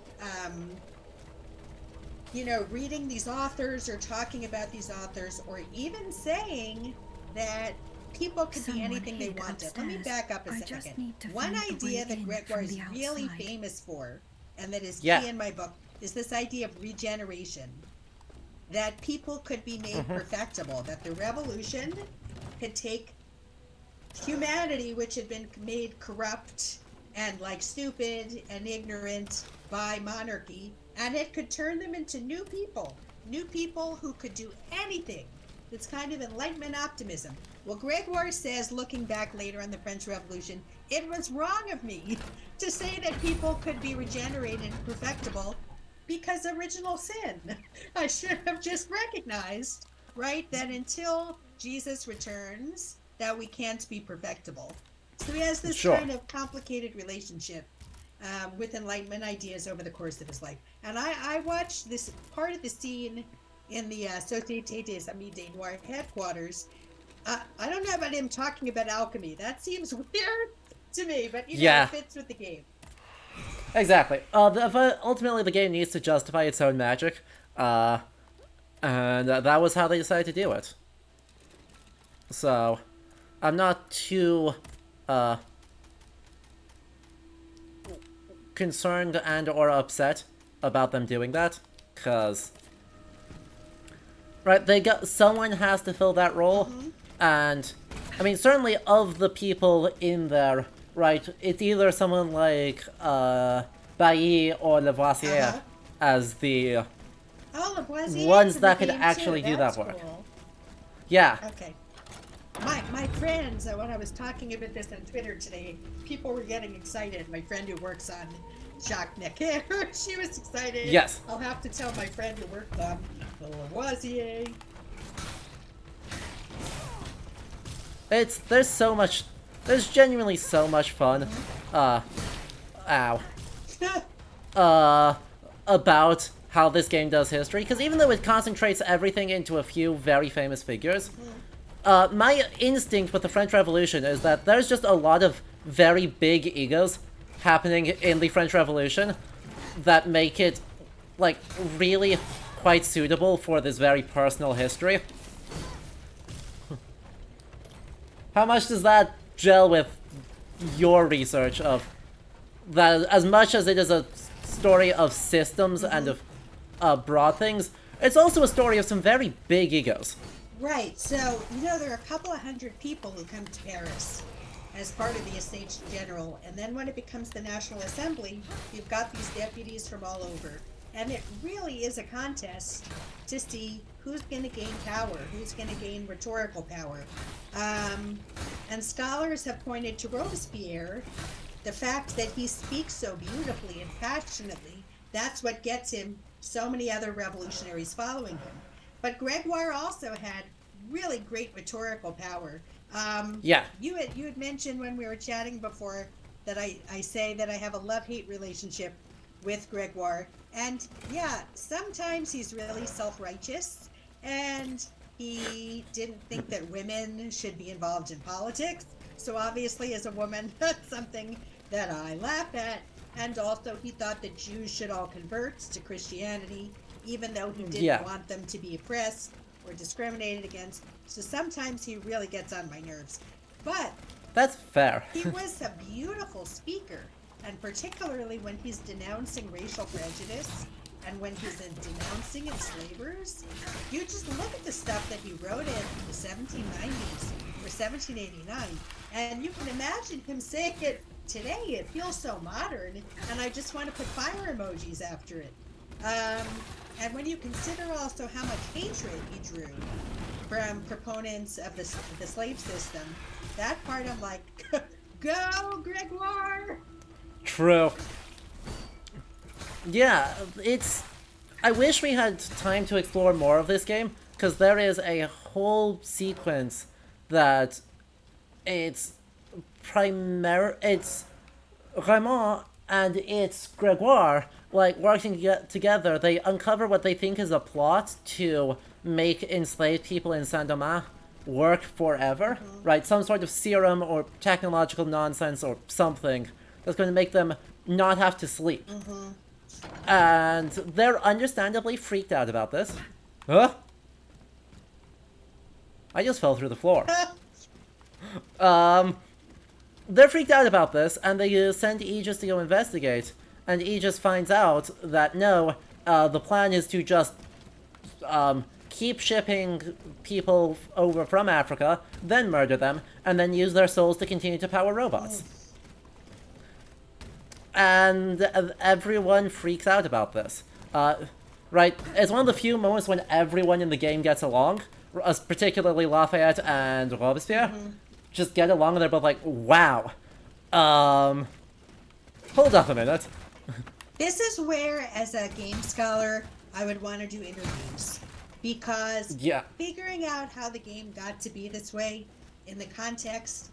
reading these authors or talking about these authors, or even saying that people could be anything they wanted. Let me back up a second. One idea that Gregoire is really famous for, and that is key in my book, is this idea of regeneration. That people could be made perfectible, that the revolution could take humanity, which had been made corrupt and like stupid and ignorant by monarchy, and it could turn them into new people who could do anything. It's kind of Enlightenment optimism. Well, Gregoire says, looking back later on the French Revolution, it was wrong of me to say that people could be regenerated and perfectible because original sin. I should have just recognized, right, that until Jesus returns, that we can't be perfectible. So he has this Sure. kind of complicated relationship with Enlightenment ideas over the course of his life. And I watched this part of the scene in the Société des Amis des Noirs headquarters. I don't know about him talking about alchemy. That seems weird to me, but Yeah. it fits with the game. Exactly. Ultimately, the game needs to justify its own magic, and that was how they decided to do it. So, I'm not too concerned and or upset about them doing that, cause right, someone has to fill that role, and I mean certainly of the people in there, right, it's either someone like Bailly or Lavoisier as the Oh, Lavoisier ones in the that could game too. actually do That's that work. cool. Yeah. Okay. My friends, when I was talking about this on Twitter today, people were getting excited. My friend who works on Jacques Necker, she was excited. Yes. I'll have to tell my friend who worked on Lavoisier. There's genuinely so much fun, about how this game does history, because even though it concentrates everything into a few very famous figures, my instinct with the French Revolution is that there's just a lot of very big egos happening in the French Revolution that make it, like, really quite suitable for this very personal history. How much does that gel with your research of that? As much as it is a story of systems and of broad things, it's also a story of some very big egos. Right. So, there are a couple of hundred people who come to Paris as part of the Estates General, and then when it becomes the National Assembly, you've got these deputies from all over. And it really is a contest to see who's going to gain power, who's going to gain rhetorical power. And scholars have pointed to Robespierre, the fact that he speaks so beautifully and passionately, that's what gets him so many other revolutionaries following him. But Gregoire also had really great rhetorical power. Yeah. You had mentioned when we were chatting before that I say that I have a love-hate relationship with Gregoire. And yeah, sometimes he's really self-righteous, and he didn't think that women should be involved in politics. So obviously, as a woman, that's something that I laugh at. And also, he thought that Jews should all convert to Christianity, even though he didn't want them to be oppressed or discriminated against. So sometimes he really gets on my nerves. But that's fair. He was a beautiful speaker, and particularly when he's denouncing racial prejudice and when he's denouncing enslavers. You just look at the stuff that he wrote in the 1790s or 1789, and you can imagine him saying it today. It feels so modern, and I just want to put fire emojis after it. And when you consider also how much hatred he drew from proponents of the slave system, that part I'm like, go Gregoire! True. Yeah, I wish we had time to explore more of this game, because there is a whole sequence that it's Raymond and it's Gregoire, like, working together. They uncover what they think is a plot to make enslaved people in Saint-Domingue work forever, right? Some sort of serum or technological nonsense or something that's going to make them not have to sleep. And they're understandably freaked out about this. Huh? I just fell through the floor. They're freaked out about this, and they send Aegis to go investigate. And Aegis finds out that no, the plan is to just keep shipping people over from Africa, then murder them, and then use their souls to continue to power robots. and everyone freaks out about this. Right? It's one of the few moments when everyone in the game gets along, particularly Lafayette and Robespierre. Just get along, and they're both like, wow. Hold up a minute. This is where, as a game scholar, I would want to do interviews. Because Yeah. figuring out how the game got to be this way in the context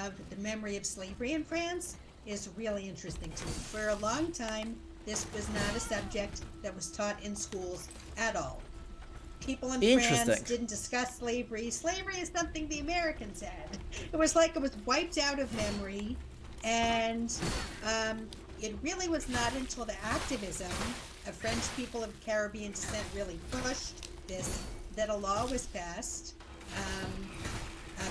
of the memory of slavery in France is really interesting to me. For a long time, this was not a subject that was taught in schools at all. People in France didn't discuss slavery. Slavery is something the Americans had. It was like it was wiped out of memory, and it really was not until the activism of French people of Caribbean descent really pushed this that a law was passed,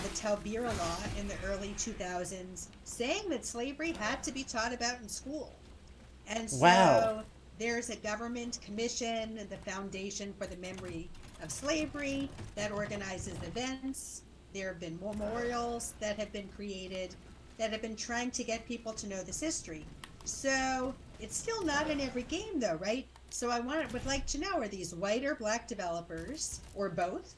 the Taubira Law in the early 2000s, saying that slavery had to be taught about in school. And so there's a government commission, the Foundation for the Memory of Slavery, that organizes events. There have been memorials that have been created that have been trying to get people to know this history. So it's still not in every game, though, right? So would like to know, are these white or black developers, or both,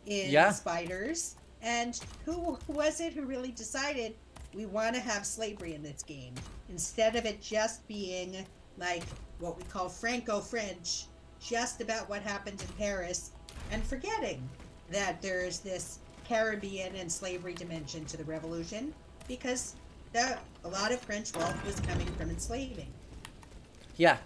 in Spiders? And who was it who really decided we want to have slavery in this game, instead of it just being like what we call Franco-French, just about what happened in Paris, and forgetting that there's this Caribbean and slavery dimension to the revolution, because a lot of French wealth was coming from enslaving. Yeah.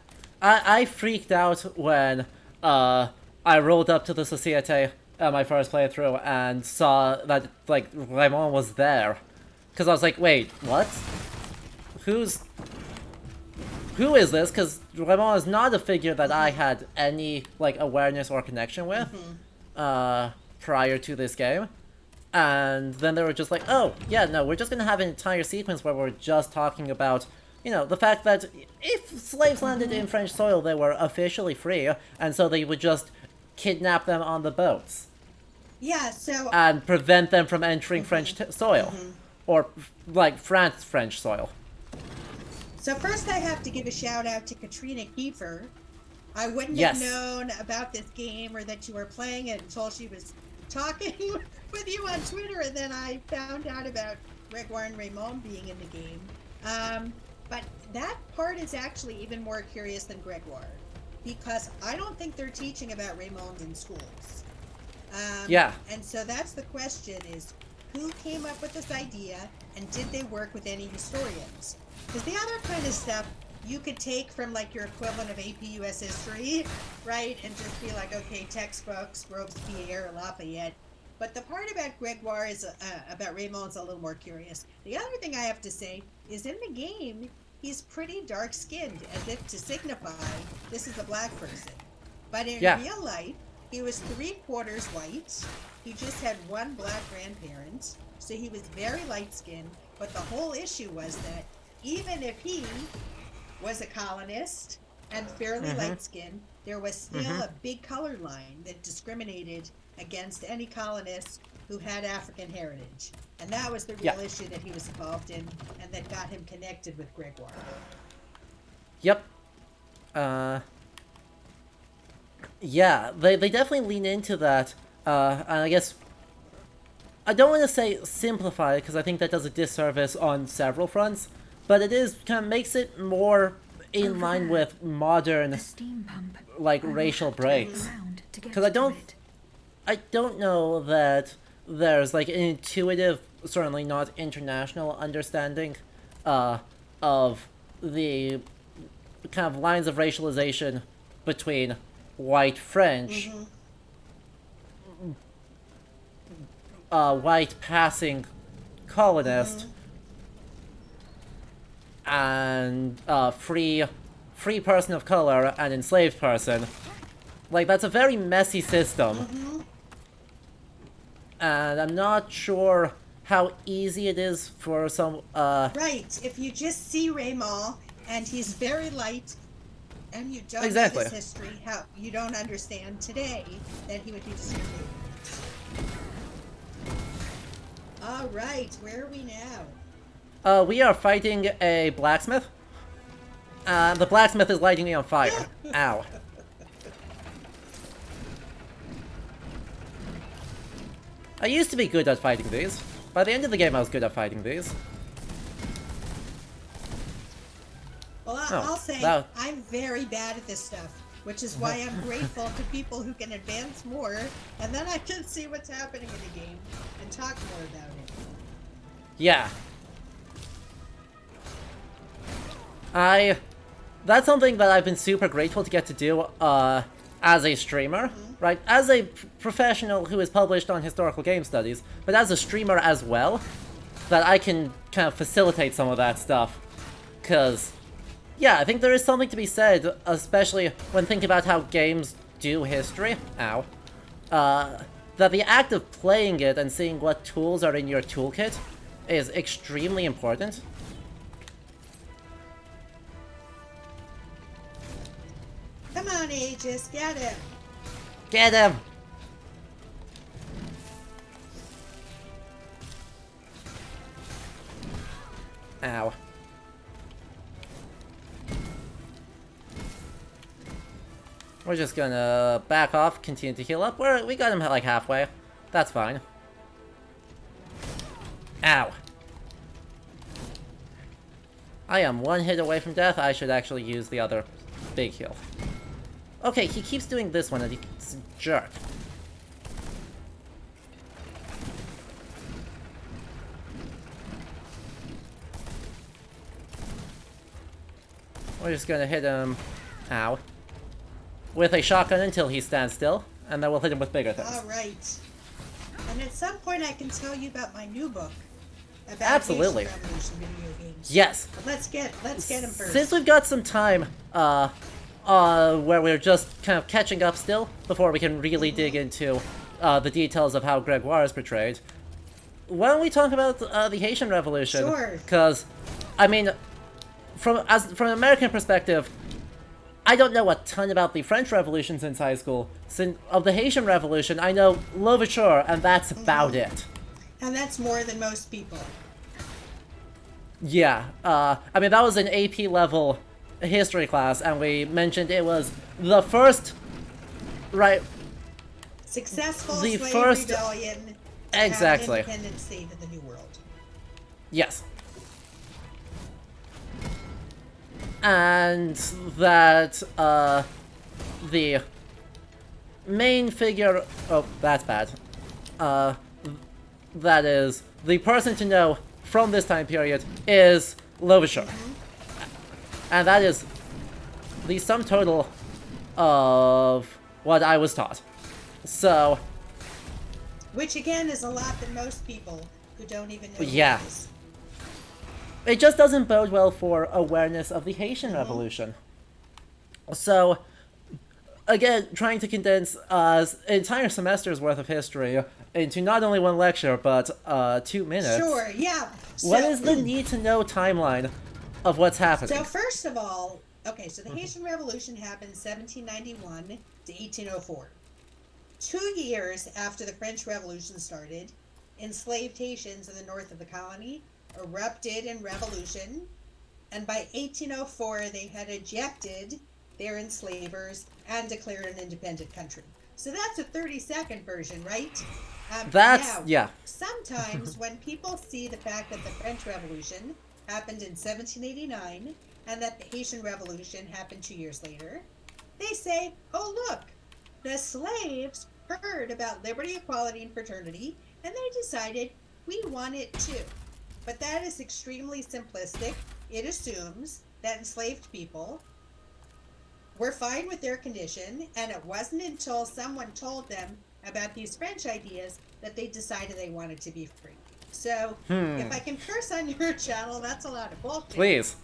I freaked out when I rolled up to the Societe my first playthrough and saw that, like, Raymond was there. Because I was like, wait, what? Who is this? Because Raymond is not a figure that I had any, like, awareness or connection with prior to this game. And then they were just like, oh, yeah, no, we're just gonna have an entire sequence where we're just talking about, you know, the fact that if slaves landed in French soil, they were officially free, and so they would just kidnap them on the boats. Yeah, so... and prevent them from entering French soil. Or, like, French soil. So first I have to give a shout out to Katrina Kiefer. I wouldn't have known about this game or that you were playing it until she was talking with you on Twitter, and then I found out about Gregoire and Raymond being in the game. But that part is actually even more curious than Gregoire, because I don't think they're teaching about Raymond in schools. And so that's the question, is who came up with this idea, and did they work with any historians? Because the other kind of stuff you could take from, like, your equivalent of AP US history, right? And just be like, okay, textbooks, Robespierre, Lafayette. But the part about Gregoire is, about Raymond's a little more curious. The other thing I have to say is, in the game, he's pretty dark-skinned, as if to signify this is a black person. But in real life, he was 3/4 white. He just had one black grandparent, so he was very light-skinned. But the whole issue was that even if he was a colonist and fairly light-skinned, there was still a big color line that discriminated against any colonist who had African heritage. And that was the real issue that he was involved in, and that got him connected with Gregoire. Yep. Yeah, they definitely lean into that. And I guess I don't want to say simplify it, because I think that does a disservice on several fronts, but it is kind of makes it more in line with modern, like, racial breaks. Because I don't know that there's, like, an intuitive, certainly not international understanding of the kind of lines of racialization between white French, white passing colonist, and free person of color and enslaved person. Like, that's a very messy system. And I'm not sure how easy it is for some Right, if you just see Raymond and he's very light, and you don't know his history, how you don't understand today that he would be discriminated. All right, where are we now? We are fighting a blacksmith. The blacksmith is lighting me on fire. Ow. I used to be good at fighting these. By the end of the game, I was good at fighting these. Well, Oh, I'll say that- I'm very bad at this stuff, which is why I'm grateful to people who can advance more, and then I can see what's happening in the game and talk more about it. Yeah. That's something that I've been super grateful to get to do, as a streamer, right? As a professional who is published on historical game studies, but as a streamer as well, that I can kind of facilitate some of that stuff. Because, yeah, I think there is something to be said, especially when thinking about how games do history. Ow. That the act of playing it and seeing what tools are in your toolkit is extremely important. Come on, Aegis, get him. Get him! Ow. We're just gonna back off, continue to heal up. We got him like halfway. That's fine. Ow. I am one hit away from death. I should actually use the other big heal. Okay, he keeps doing this one, and he's a jerk. We're just gonna hit him, ow, with a shotgun until he stands still, and then we'll hit him with bigger things. All right. And at some point, I can tell you about my new book about Absolutely. Haitian Revolution video games. Yes. But let's get him first. Since we've got some time, where we're just kind of catching up still, before we can really dig into the details of how Gregoire is portrayed, why don't we talk about the Haitian Revolution? Sure. Because, I mean, from an American perspective, I don't know a ton about the French Revolution since high school. Of the Haitian Revolution, I know Louverture, and that's about it. And that's more than most people. Yeah, I mean, that was an AP level history class, and we mentioned it was the first, right, Successful The slave first- rebellion to Exactly. have an independent state of the New World. yes. And that, the main figure, oh, that's bad, that is, the person to know from this time period is Louverture. And that is the sum total of what I was taught. So, Which again is a lot than most people who don't even know Yeah. what it is. it just doesn't bode well for awareness of the Haitian Revolution. So, again, trying to condense an entire semester's worth of history into not only one lecture, but 2 minutes. Sure, yeah. What is the need-to-know timeline of what's happening? So first of all, okay, so the Haitian Revolution happened 1791 to 1804. 2 years after the French Revolution started, enslaved Haitians in the north of the colony erupted in revolution, and by 1804 they had ejected their enslavers and declared an independent country. So that's a 30-second version, right? Now, Yeah. Sometimes when people see the fact that the French Revolution happened in 1789 and that the Haitian Revolution happened 2 years later, they say, oh look, the slaves heard about liberty, equality, and fraternity, and they decided we want it too. But that is extremely simplistic. It assumes that enslaved people were fine with their condition, and it wasn't until someone told them about these French ideas that they decided they wanted to be free. So, if I can curse on your channel, that's a lot of bullshit. Please.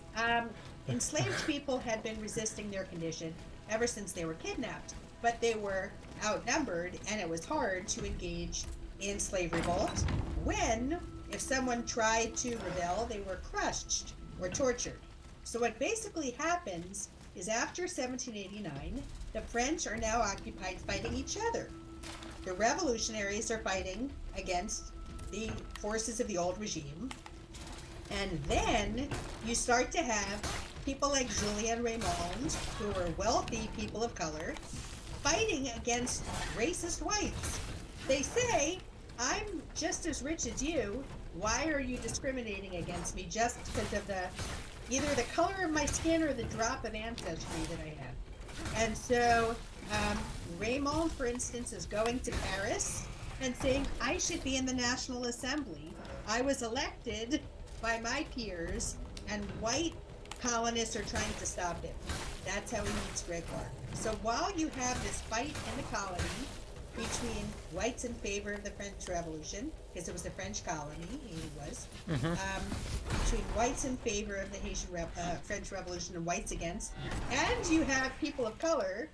Enslaved people had been resisting their condition ever since they were kidnapped, but they were outnumbered, and it was hard to engage in slave revolt when, if someone tried to rebel, they were crushed or tortured. So what basically happens is after 1789, the French are now occupied fighting each other. The revolutionaries are fighting against the forces of the old regime. And then you start to have people like Julien Raymond, who were wealthy people of color, fighting against racist whites. They say, I'm just as rich as you. Why are you discriminating against me just because of either the color of my skin or the drop of ancestry that I have? And so Raymond, for instance, is going to Paris and saying, I should be in the National Assembly. I was elected by my peers, and white colonists are trying to stop him. That's how he meets Gregoire. So while you have this fight in the colony between whites in favor of the French Revolution, because it was a French colony, he was, between whites in favor of the Haitian French Revolution and whites against, and you have people of color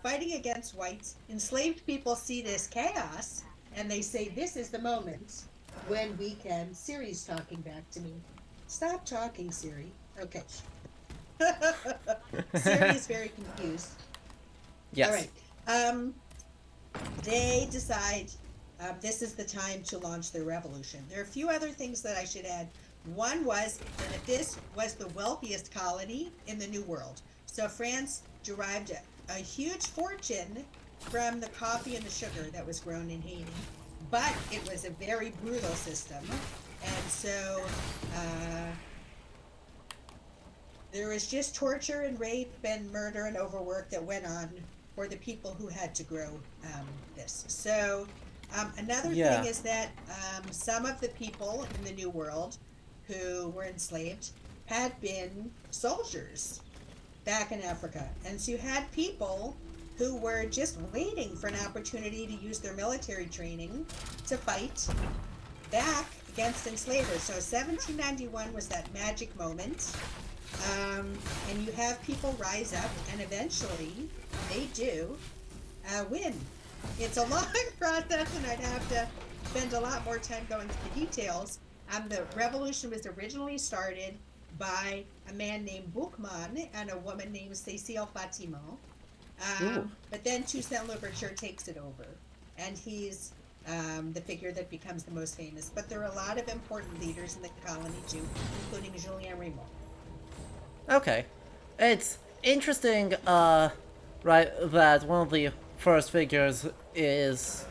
fighting against whites. Enslaved people see this chaos, and they say, this is the moment when we can... Siri's talking back to me. Stop talking, Siri. Okay. Siri is very confused. Yes. All right. They decide this is the time to launch their revolution. There are a few other things that I should add. One was that this was the wealthiest colony in the New World. So France derived a huge fortune from the coffee and the sugar that was grown in Haiti. But it was a very brutal system. And so there was just torture and rape and murder and overwork that went on for the people who had to grow this. So another thing is that some of the people in the New World who were enslaved had been soldiers back in Africa. And so you had people who were just waiting for an opportunity to use their military training to fight back against enslavers. So 1791 was that magic moment. And you have people rise up, and eventually they do win. It's a long process, and I'd have to spend a lot more time going into the details. The revolution was originally started by a man named Boukman and a woman named Cécile Fatima. But then Toussaint Louverture takes it over, and he's the figure that becomes the most famous. But there are a lot of important leaders in the colony too, including Julien Raymond. Okay. It's interesting, right, that one of the first figures is,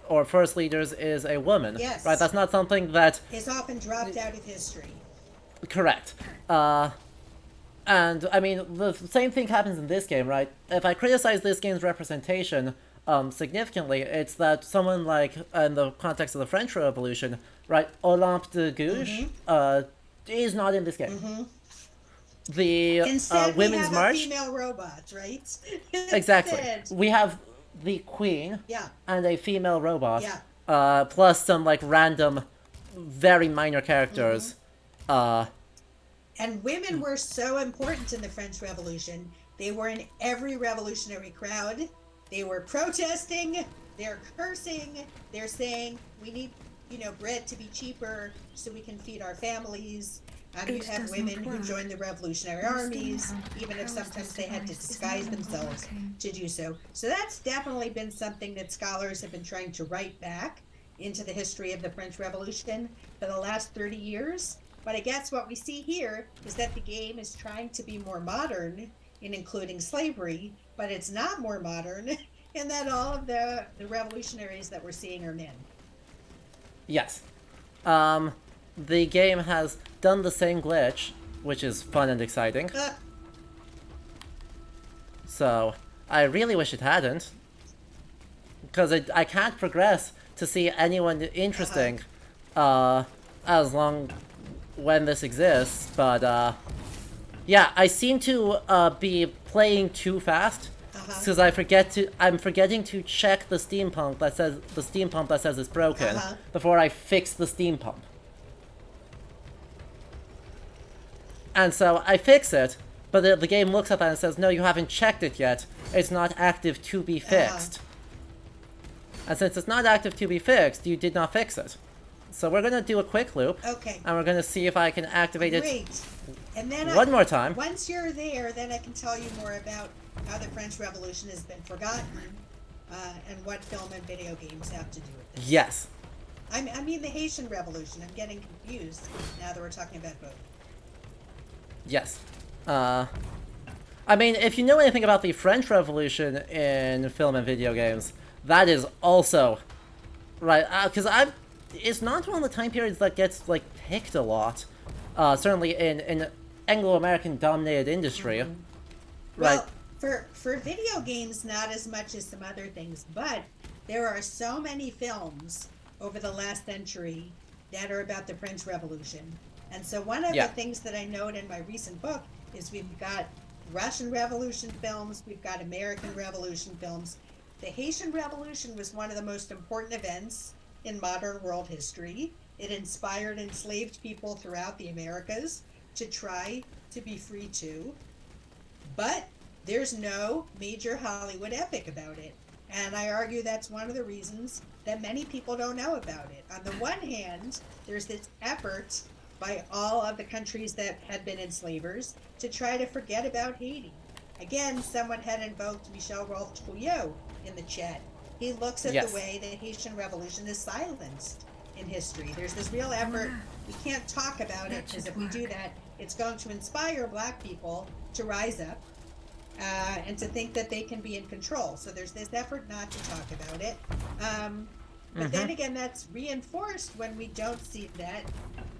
or first leaders is a woman. Yes. Right, that's not something that... Is often dropped out of history. Correct. And, I mean, the same thing happens in this game, right? If I criticize this game's representation significantly, it's that someone like, in the context of the French Revolution, right, Olympe de Gouges is not in this game. The Instead, Women's we have March... a female robot, right? Exactly. Instead. We have the Queen and a female robot, Yeah. Plus some, like, random, very minor characters. And women were so important in the French Revolution. They were in every revolutionary crowd. They were protesting. They're cursing. They're saying, we need, bread to be cheaper so we can feed our families. You have women who joined the revolutionary armies, even if sometimes they had to disguise themselves to do so. So that's definitely been something that scholars have been trying to write back into the history of the French Revolution for the last 30 years. But I guess what we see here is that the game is trying to be more modern in including slavery, but it's not more modern in that all of the revolutionaries that we're seeing are men. Yes. The game has done the same glitch, which is fun and exciting. So, I really wish it hadn't. Because I can't progress to see anyone interesting as long when this exists, but yeah, I seem to be playing too fast because I'm forgetting to check the steam pump that says it's broken before I fix the steam pump. And so I fix it, but the game looks at that and says, no, you haven't checked it yet. It's not active to be fixed. And since it's not active to be fixed, you did not fix it. So we're going to do a quick loop. Okay. And we're going to see if I can activate Great. it And then one more time. Once you're there, then I can tell you more about how the French Revolution has been forgotten and what film and video games have to do with this. Yes. I mean the Haitian Revolution. I'm getting confused now that we're talking about both. Yes. I mean, if you know anything about the French Revolution in film and video games, that is also right. Because it's not one of the time periods that gets like picked a lot. Certainly in Anglo-American dominated industry, right? Well, for video games, not as much as some other things, but there are so many films over the last century that are about the French Revolution. And so one of Yeah. the things that I note in my recent book is we've got Russian Revolution films, we've got American Revolution films. The Haitian Revolution was one of the most important events in modern world history. It inspired enslaved people throughout the Americas to try to be free too. But there's no major Hollywood epic about it. And I argue that's one of the reasons that many people don't know about it. On the one hand, there's this effort by all of the countries that had been enslavers to try to forget about Haiti. Again, someone had invoked Michel Rolfe-Trouillot in the chat. He looks at Yes. the way the Haitian Revolution is silenced in history. There's this real effort. We can't talk about it because if we do that, it's going to inspire Black people to rise up and to think that they can be in control. So there's this effort not to talk about it. But then again, that's reinforced when we don't see that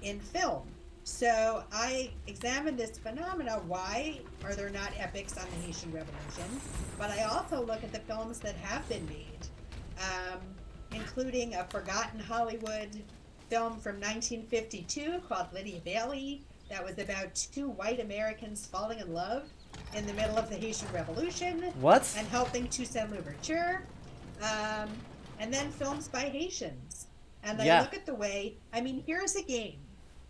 in film. So I examined this phenomena. Why are there not epics on the Haitian Revolution? But I also look at the films that have been made, including a forgotten Hollywood film from 1952 called Lydia Bailey that was about two white Americans falling in love in the middle of the Haitian Revolution. What? And helping Toussaint Louverture. And then films by Haitians. And I Yeah. look at the way, I mean, here's a game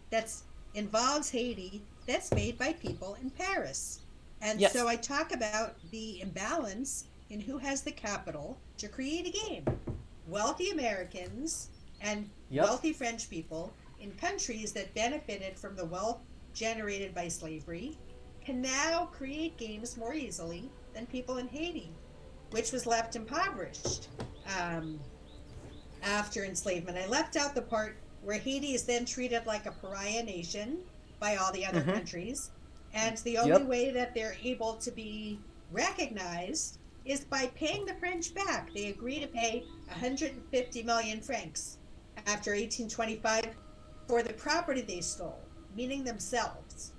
that's involves Haiti that's made by people in Paris. And Yes. so I talk about the imbalance in who has the capital to create a game. Wealthy Americans and Yep. wealthy French people in countries that benefited from the wealth generated by slavery can now create games more easily than people in Haiti, which was left impoverished after enslavement. I left out the part where Haiti is then treated like a pariah nation by all the other countries. And the only Yep. way that they're able to be recognized is by paying the French back. They agree to pay 150 million francs after 1825 for the property they stole, meaning themselves.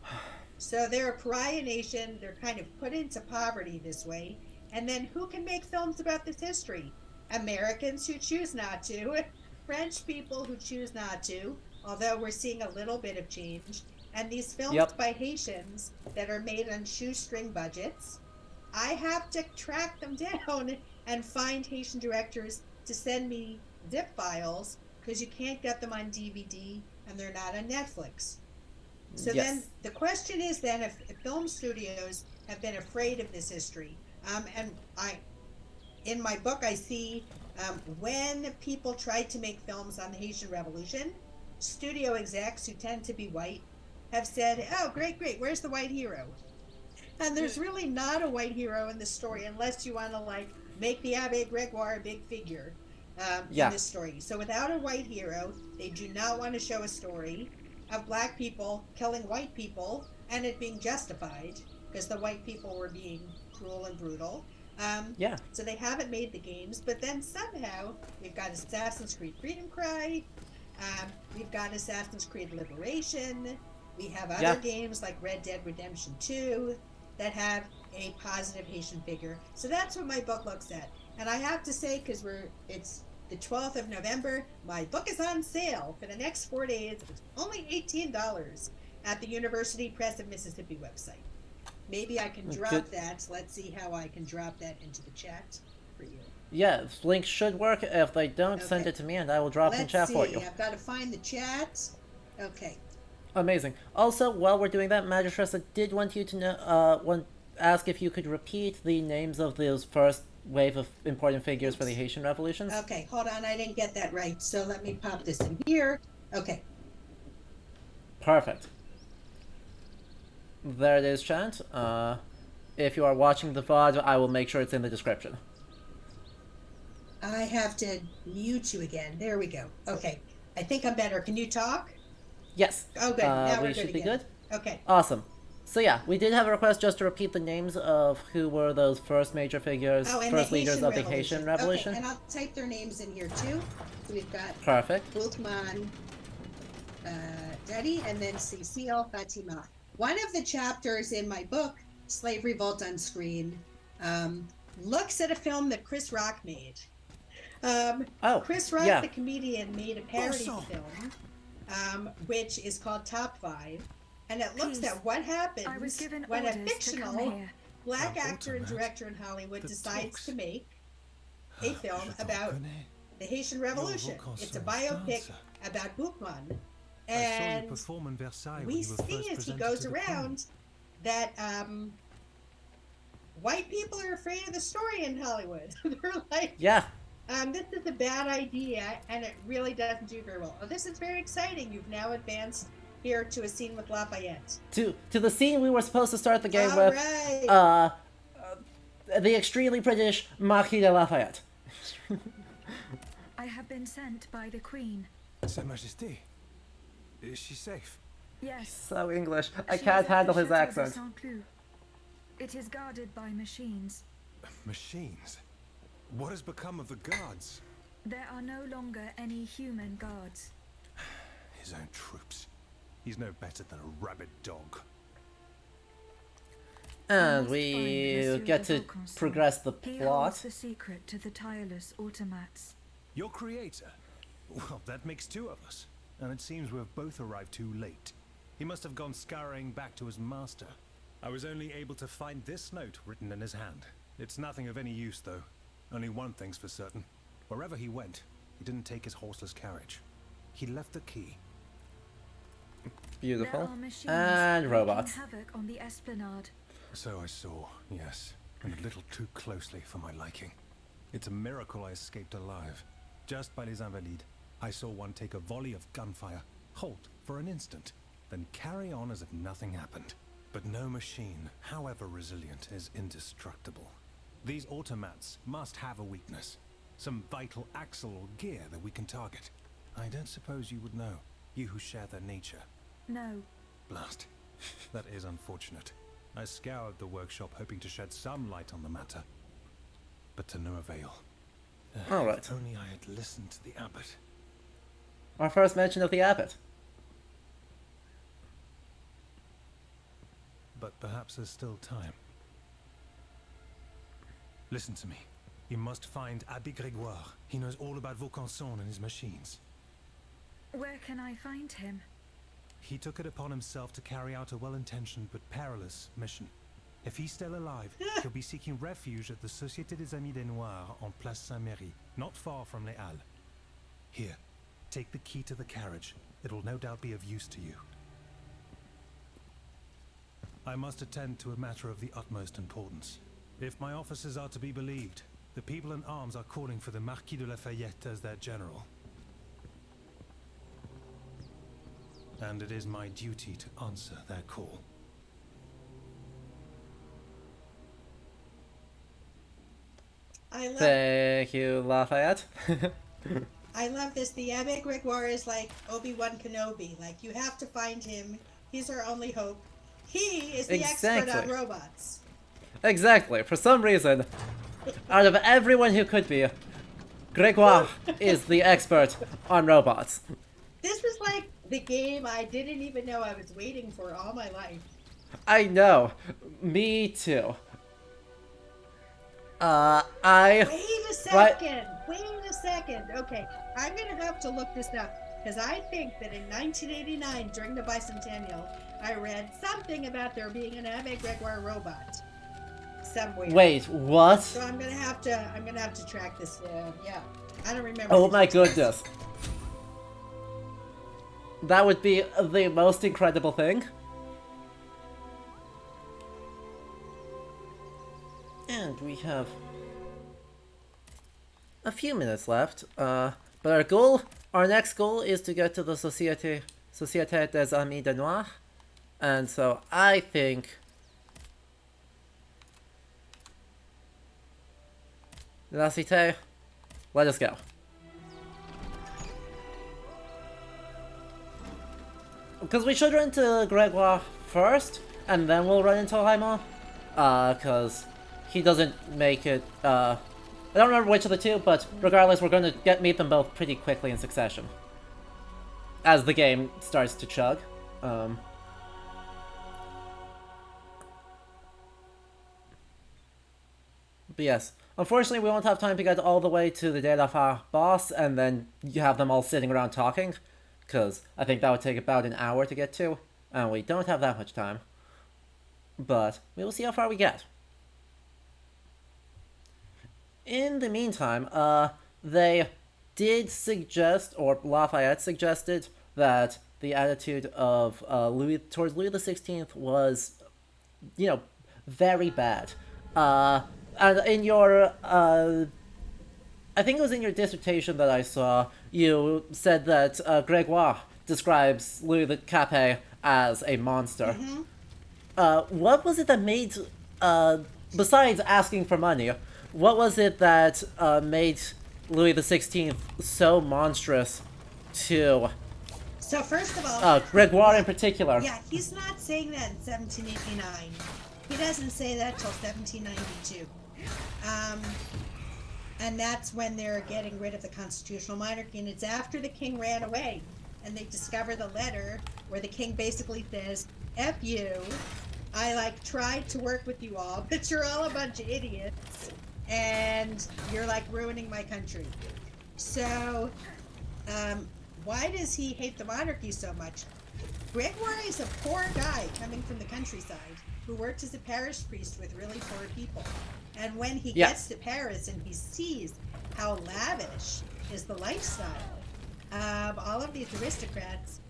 So they're a pariah nation. They're kind of put into poverty this way. And then who can make films about this history? Americans who choose not to, French people who choose not to, although we're seeing a little bit of change. And these films Yep. by Haitians that are made on shoestring budgets, I have to track them down and find Haitian directors to send me zip files because you can't get them on DVD and they're not on Netflix. So Yes. then the question is then if film studios have been afraid of this history, and in my book I see when people tried to make films on the Haitian Revolution, studio execs who tend to be white have said, "Oh, great, where's the white hero?" And there's really not a white hero in the story unless you want to like make the Abbe Gregoire a big figure Yeah. in this story. So without a white hero, they do not want to show a story of Black people killing white people and it being justified because the white people were being cruel and brutal. Yeah. So they haven't made the games, but then somehow we've got Assassin's Creed Freedom Cry, we've got Assassin's Creed Liberation, we have other Yeah. games like Red Dead Redemption 2 that have a positive Haitian figure. So that's what my book looks at. And I have to say, because it's the 12th of November, my book is on sale for the next 4 days. It's only $18 at the University Press of Mississippi website. Maybe I can drop Good. that. Let's see how I can drop that into the chat for you. Yeah, links should work. If they don't, send Okay. it to me and I will drop it in Let's chat see. for you. I've got to find the chat. Okay. Amazing. Also, while we're doing that, Magistressa did want you to know, ask if you could repeat the names of those first wave of important figures for the Haitian revolutions. Okay, hold on. I didn't get that right. So let me pop this in here. Okay. Perfect. There it is, chat. If you are watching the VOD, I will make sure it's in the description. I have to mute you again. There we go. Okay. I think I'm better. Can you talk? Yes. Oh, good. Now we're we good should be again. good. Okay. Awesome. So yeah, we did have a request just to repeat the names of who were those first major figures, Oh, and first the leaders Haitian of the Revolution. Haitian Revolution. Okay, and I'll type their names in here too. So we've got Perfect. Bultmann, Daddy, and then Cecile Fatima. One of the chapters in my book, Slave Revolt on Screen, looks at a film that Chris Rock made. Chris Rock, yeah. the comedian, made a parody film, which is called Top 5. And it looks Please, at what happens I was given when a orders to come fictional here. black actor and director in Hollywood decides to make a film about the Haitian Revolution. It's a biopic about Boukman. And we see as he goes around that white people are afraid of the story in Hollywood. They're like, Yeah. this is a bad idea, and it really doesn't do very well. Oh, this is very exciting. You've now advanced here to a scene with Lafayette. To the scene we were supposed to start the game All with. right. The extremely British Marquis de Lafayette. I have been sent by the Queen. Sa Majesté, is she safe? Yes. So English. I She can't is at handle the his Château de accent. Saint-Cloud. It is guarded by machines. Machines? What has become of the guards? There are no longer any human guards. His own troops. He's no better than a rabid dog. And must find we Monsieur get de to Vaucanson. progress the He plot. holds the secret to the tireless automats. Your creator? Well, that makes two of us. And it seems we've both arrived too late. He must have gone scurrying back to his master. I was only able to find this note written in his hand. It's nothing of any use, though. Only one thing's for certain. Wherever he went, he didn't take his horseless carriage. He left the key. Beautiful. There are machines And wreaking robots. havoc on the esplanade. So I saw, yes. And a little too closely for my liking. It's a miracle I escaped alive. Just by les Invalides, I saw one take a volley of gunfire, halt for an instant, then carry on as if nothing happened. But no machine, however resilient, is indestructible. These automats must have a weakness. Some vital axle or gear that we can target. I don't suppose you would know, you who share their nature. No. Blast. That is unfortunate. I scoured the workshop hoping to shed some light on the matter. But to no avail. Alright. If only I had listened to the abbot. Our first mention of the abbot. But perhaps there's still time. Listen to me. You must find Abbé Grégoire. He knows all about Vaucanson and his machines. Where can I find him? He took it upon himself to carry out a well-intentioned but perilous mission. If he's still alive, he'll be seeking refuge at the Société des Amis des Noirs on Place Saint-Méry, not far from Les Halles. Here, take the key to the carriage. It'll no doubt be of use to you. I must attend to a matter of the utmost importance. If my officers are to be believed, the people in arms are calling for the Marquis de Lafayette as their general. And it is my duty to answer their call. Thank you, Lafayette. I love this. The Abbé Grégoire is like Obi-Wan Kenobi. Like, you have to find him. He's our only hope. He is the expert on robots. Exactly. For some reason, out of everyone who could be, Grégoire is the expert on robots. This was like the game I didn't even know I was waiting for all my life. I know. Me too. Wait a second. Wait a second. Okay, I'm gonna have to look this up because I think that in 1989, during the bicentennial, I read something about there being an Abbé Grégoire robot somewhere. Wait, what? So I'm gonna have to track this down. Yeah, I don't remember. Oh the my details. goodness. That would be the most incredible thing. And we have a few minutes left. But our next goal is to get to the Société des Amis des Noirs. And so I think La Cité, let us go. Because we should run to Grégoire first, and then we'll run into Haima. Because he doesn't make it, I don't remember which of the two, but regardless, we're going to meet them both pretty quickly in succession. As the game starts to chug. But yes, unfortunately we won't have time to get all the way to the Delafa boss, and then you have them all sitting around talking, because I think that would take about an hour to get to, and we don't have that much time. But we will see how far we get. In the meantime, they did suggest, or Lafayette suggested, that the attitude of Louis towards Louis XVI was, you know, very bad. And in your, I think it was in your dissertation that I saw, you said that Grégoire describes Louis the Capet as a monster. What was it that made, besides asking for money, what was it that made Louis XVI so monstrous to So first of all, Grégoire in particular? yeah, he's not saying that in 1789. He doesn't say that till 1792. And that's when they're getting rid of the constitutional monarchy, and it's after the king ran away, and they discover the letter where the king basically says, F you, I tried to work with you all, but you're all a bunch of idiots, and you're ruining my country. So, why does he hate the monarchy so much? Grégoire is a poor guy coming from the countryside who worked as a parish priest with really poor people. And when he gets to Paris and he sees how lavish is the lifestyle of all of these aristocrats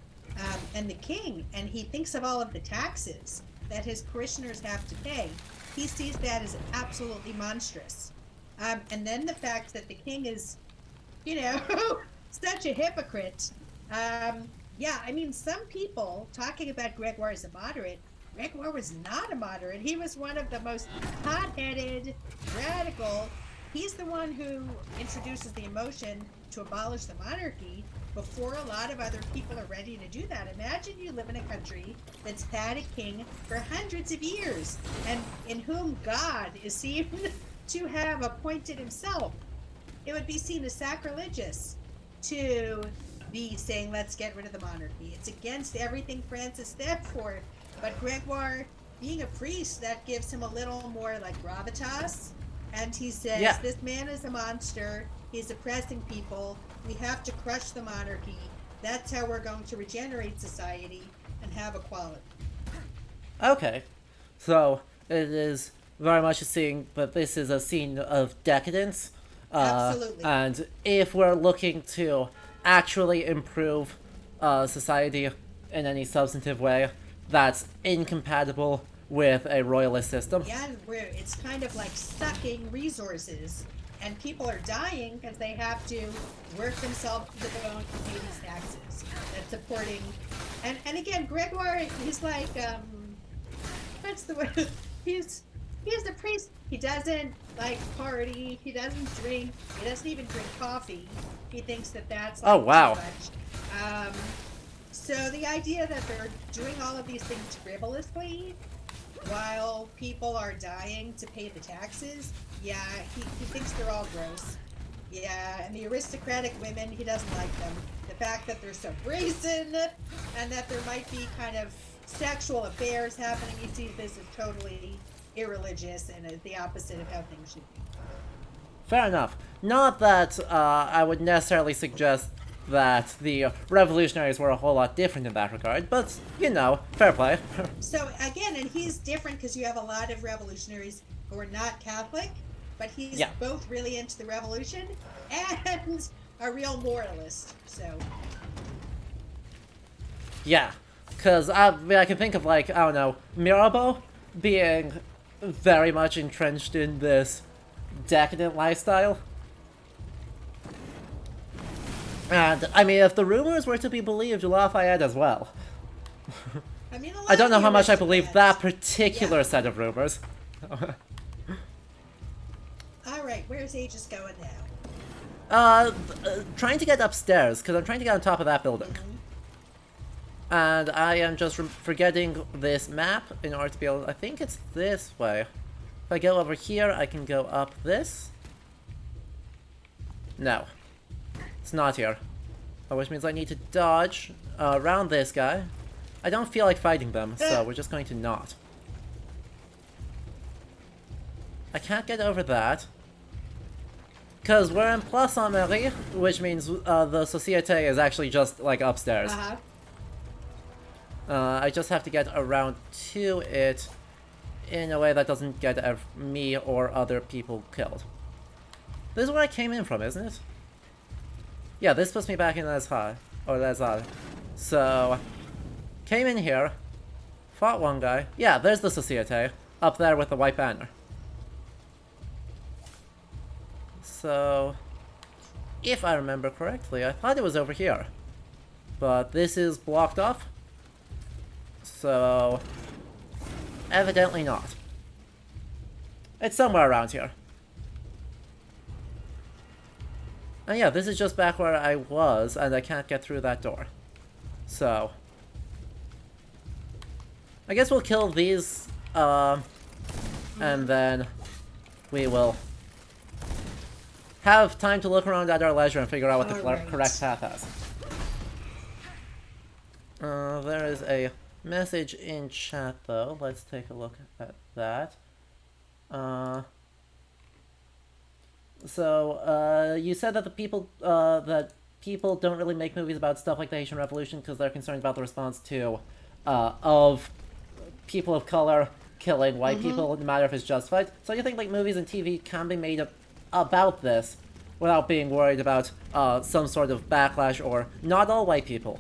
and the king, and he thinks of all of the taxes that his parishioners have to pay, he sees that as absolutely monstrous. And then the fact that the king is, such a hypocrite. Some people talking about Grégoire as a moderate, Grégoire was not a moderate. He was one of the most hot-headed, radical. He's the one who introduces the motion to abolish the monarchy before a lot of other people are ready to do that. Imagine you live in a country that's had a king for hundreds of years and in whom God is seen to have appointed himself. It would be seen as sacrilegious to be saying, let's get rid of the monarchy. It's against everything Francis stood for. But Grégoire, being a priest, that gives him a little more gravitas. And he says, this man is a monster. He's oppressing people. We have to crush the monarchy. That's how we're going to regenerate society and have equality. Okay. So, it is very much a scene, but this is a scene of decadence. Absolutely. And if we're looking to actually improve society in any substantive way, that's incompatible with a royalist system. Yeah, it's kind of like sucking resources, and people are dying because they have to work themselves to the bone to pay these taxes. That's supporting, and again, Grégoire, he's what's the word? He's the priest. He doesn't party. He doesn't drink. He doesn't even drink coffee. He thinks that that's oh wow. Too much. So the idea that they're doing all of these things frivolously while people are dying to pay the taxes, he thinks they're all gross. Yeah, and the aristocratic women, he doesn't like them. The fact that they're so brazen and that there might be kind of sexual affairs happening, he sees this as totally irreligious and the opposite of how things should be. Fair enough. Not that I would necessarily suggest that the revolutionaries were a whole lot different in that regard, but, fair play. So, again, and he's different because you have a lot of revolutionaries who are not Catholic, but he's both really into the revolution and a real moralist, so. Yeah, because I can think of, Mirabeau being very much entrenched in this decadent lifestyle. And, if the rumors were to be believed, Lafayette as well. I don't know how much I believe that particular set of rumors. Alright, where's Aegis going now? Trying to get upstairs, because I'm trying to get on top of that building. And I am just forgetting this map in order to be able... I think it's this way. If I go over here, I can go up this. No. It's not here. Which means I need to dodge around this guy. I don't feel like fighting them, so we're just going to not. I can't get over that. Because we're in Place Saint-Marie, which means the Société is actually just, like, upstairs. Uh-huh. I just have to get around to it in a way that doesn't get me or other people killed. This is where I came in from, isn't it? Yeah, this puts me back in Les Halles, or Les Halles. So, came in here, fought one guy. Yeah, there's the Société, up there with the white banner. So, if I remember correctly, I thought it was over here. But this is blocked off. So, evidently not. It's somewhere around here. And yeah, this is just back where I was, and I can't get through that door. So, I guess we'll kill these, and then we will have time to look around at our leisure and figure out what the correct path is. There is a message in chat, though. Let's take a look at that. So, you said that that people don't really make movies about stuff like the Haitian Revolution because they're concerned about the response to, of people of color killing white people, no matter if it's justified. So you think, like, movies and TV can be made about this without being worried about some sort of backlash or not all white people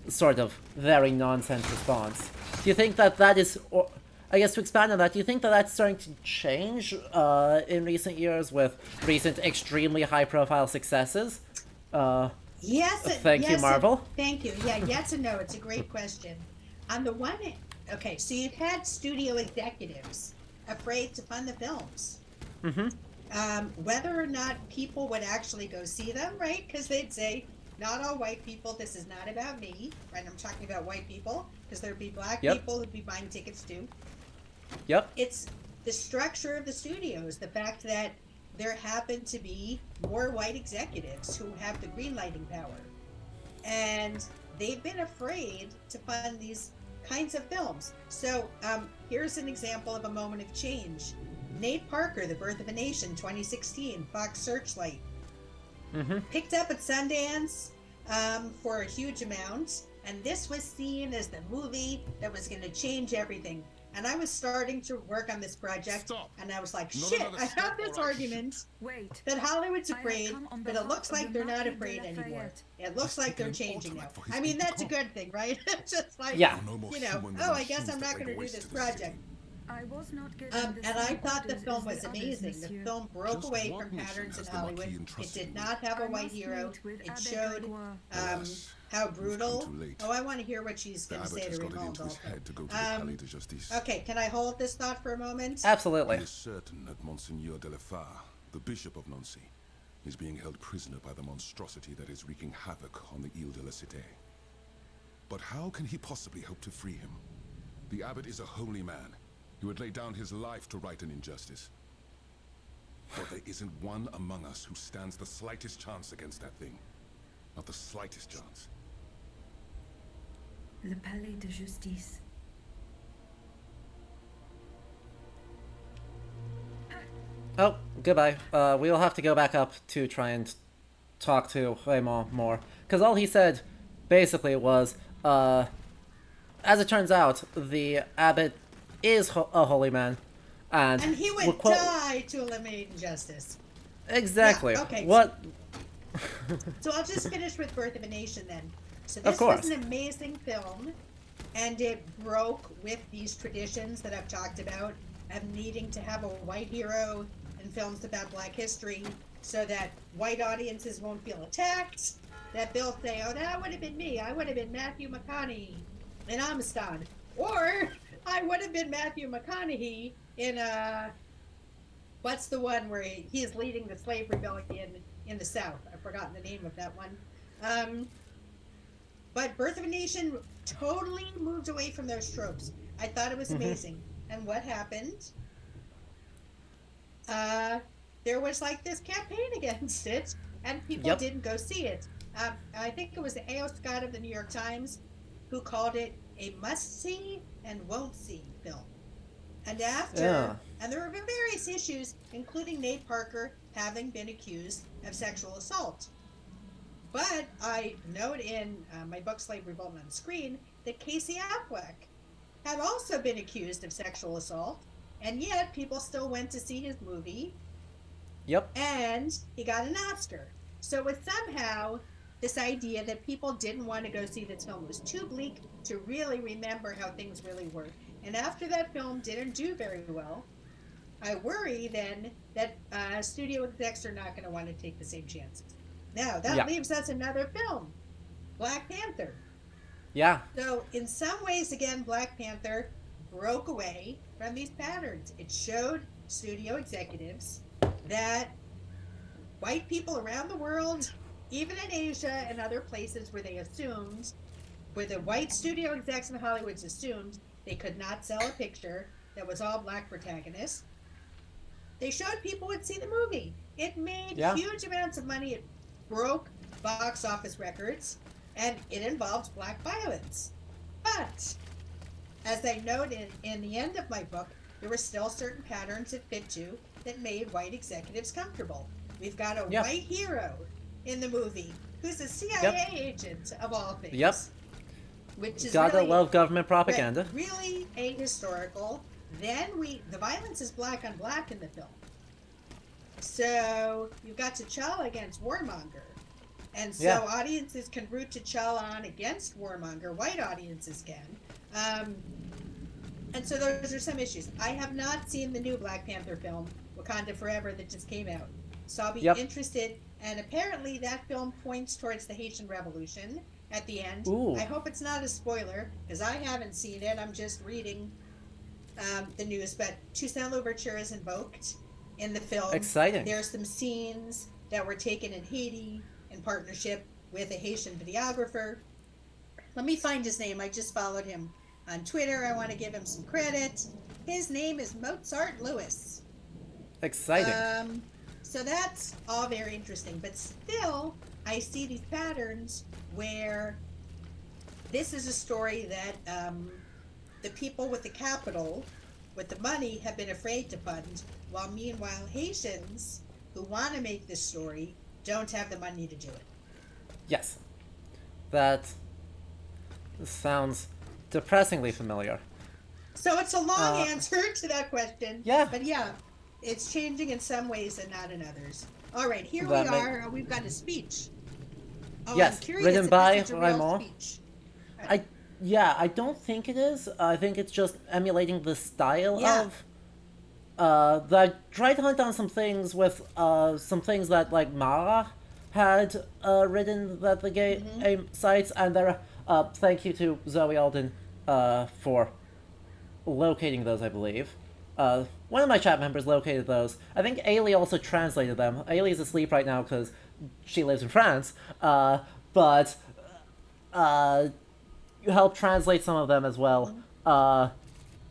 sort of very nonsense response. Do you think that that is, or I guess to expand on that, do you think that that's starting to change in recent years with recent extremely high-profile successes? Yes. Thank you, Marvel. Thank you. Yeah, yes and no. It's a great question. On the one hand, okay, so you've had studio executives afraid to fund the films. Whether or not people would actually go see them, right? Because they'd say, not all white people, this is not about me, right? I'm talking about white people, because there'd be black people who'd be buying tickets too. Yep. It's the structure of the studios, the fact that there happen to be more white executives who have the greenlighting power. And they've been afraid to fund these kinds of films. So here's an example of a moment of change. Nate Parker, The Birth of a Nation, 2016, Fox Searchlight. Picked up at Sundance for a huge amount, and this was seen as the movie that was going to change everything. And I was starting to work on this project, and I was like, shit, I have this argument that Hollywood's afraid, but it looks like they're not afraid anymore. It looks like they're changing now. I mean, that's a good thing, right? Just like, you know, oh, I guess I'm not going to do this project. And I thought the film was amazing. The film broke away from patterns in Hollywood. It did not have a white hero. It showed how brutal. Oh, I want to hear what she's going to say to Raymond. Okay, can I hold this thought for a moment? Absolutely. It is certain that Monseigneur de la Fare, the Bishop of Nancy, is being held prisoner by the monstrosity that is wreaking havoc on the Ile de la Cité. But how can he possibly hope to free him? The abbot is a holy man. He would lay down his life to right an injustice. But there isn't one among us who stands the slightest chance against that thing. Not the slightest chance. Le Palais de Justice. Oh, goodbye. We'll have to go back up to try and talk to Raymond more. Because all he said, basically, was, as it turns out, the abbot is a holy man. And he would die to eliminate injustice. Exactly. Yeah, okay. What? So I'll just finish with Birth of a Nation then. So this was an amazing film, and it broke with these traditions that I've talked about of needing to have a white hero in films about Black history so that white audiences won't feel attacked, that they'll say, oh, that would have been me. I would have been Matthew McConaughey in Amistad. Or I would have been Matthew McConaughey in what's the one where he is leading the slave rebellion in the South? I've forgotten the name of that one. But Birth of a Nation totally moved away from those tropes. I thought it was amazing. And what happened? There was like this campaign against it, and people didn't go see it. I think it was A.O. Scott of the New York Times who called it a must-see and won't-see film. And and there were various issues, including Nate Parker having been accused of sexual assault. But I note in my book, Slave Revolt on Screen, that Casey Affleck had also been accused of sexual assault, and yet people still went to see his movie. Yep. And he got an Oscar. So it was somehow this idea that people didn't want to go see this film. It was too bleak to really remember how things really were. And after that film didn't do very well, I worry then that studio execs are not going to want to take the same chances. Now, that leaves us another film, Black Panther. Yeah. So, in some ways, again, Black Panther broke away from these patterns. It showed studio executives that white people around the world, even in Asia and other places where the white studio execs in Hollywood assumed they could not sell a picture that was all black protagonists, they showed people would see the movie. It made huge amounts of money. It broke box office records, and it involved black violence. But, as I note in the end of my book, there were still certain patterns it fit to that made white executives comfortable. We've got a white hero in the movie who's a CIA agent, of all things. Yep. Which is Gotta really, love government propaganda. Really ahistorical. Then the violence is black on black in the film. So you've got T'Challa against Warmonger. And so audiences can root T'Challa on against Warmonger. White audiences can. And so those are some issues. I have not seen the new Black Panther film, Wakanda Forever, that just came out. So I'll be interested. And apparently that film points towards the Haitian Revolution at the end. Ooh. I hope it's not a spoiler, because I haven't seen it. I'm just reading the news. But Toussaint Louverture is invoked in the film. Exciting. There's some scenes that were taken in Haiti in partnership with a Haitian videographer. Let me find his name. I just followed him on Twitter. I want to give him some credit. His name is Mozart Lewis. Exciting. So that's all very interesting. But still, I see these patterns where this is a story that the people with the capital, with the money, have been afraid to fund, while meanwhile Haitians who want to make this story don't have the money to do it. Yes. That sounds depressingly familiar. So it's a long answer to that question. Yeah. But yeah, it's changing in some ways and not in others. All right, here we are. We've got a speech. Oh, yes, I'm curious written if by this is a real Raymond. speech. I don't think it is. I think it's just emulating the style of. I tried to hunt down some things with some things that like Mara had written that the game sites, and there. Thank you to Zoe Alden for locating those, I believe. One of my chat members located those. I think Ailey also translated them. Ailey's asleep right now because she lives in France, but you helped translate some of them as well.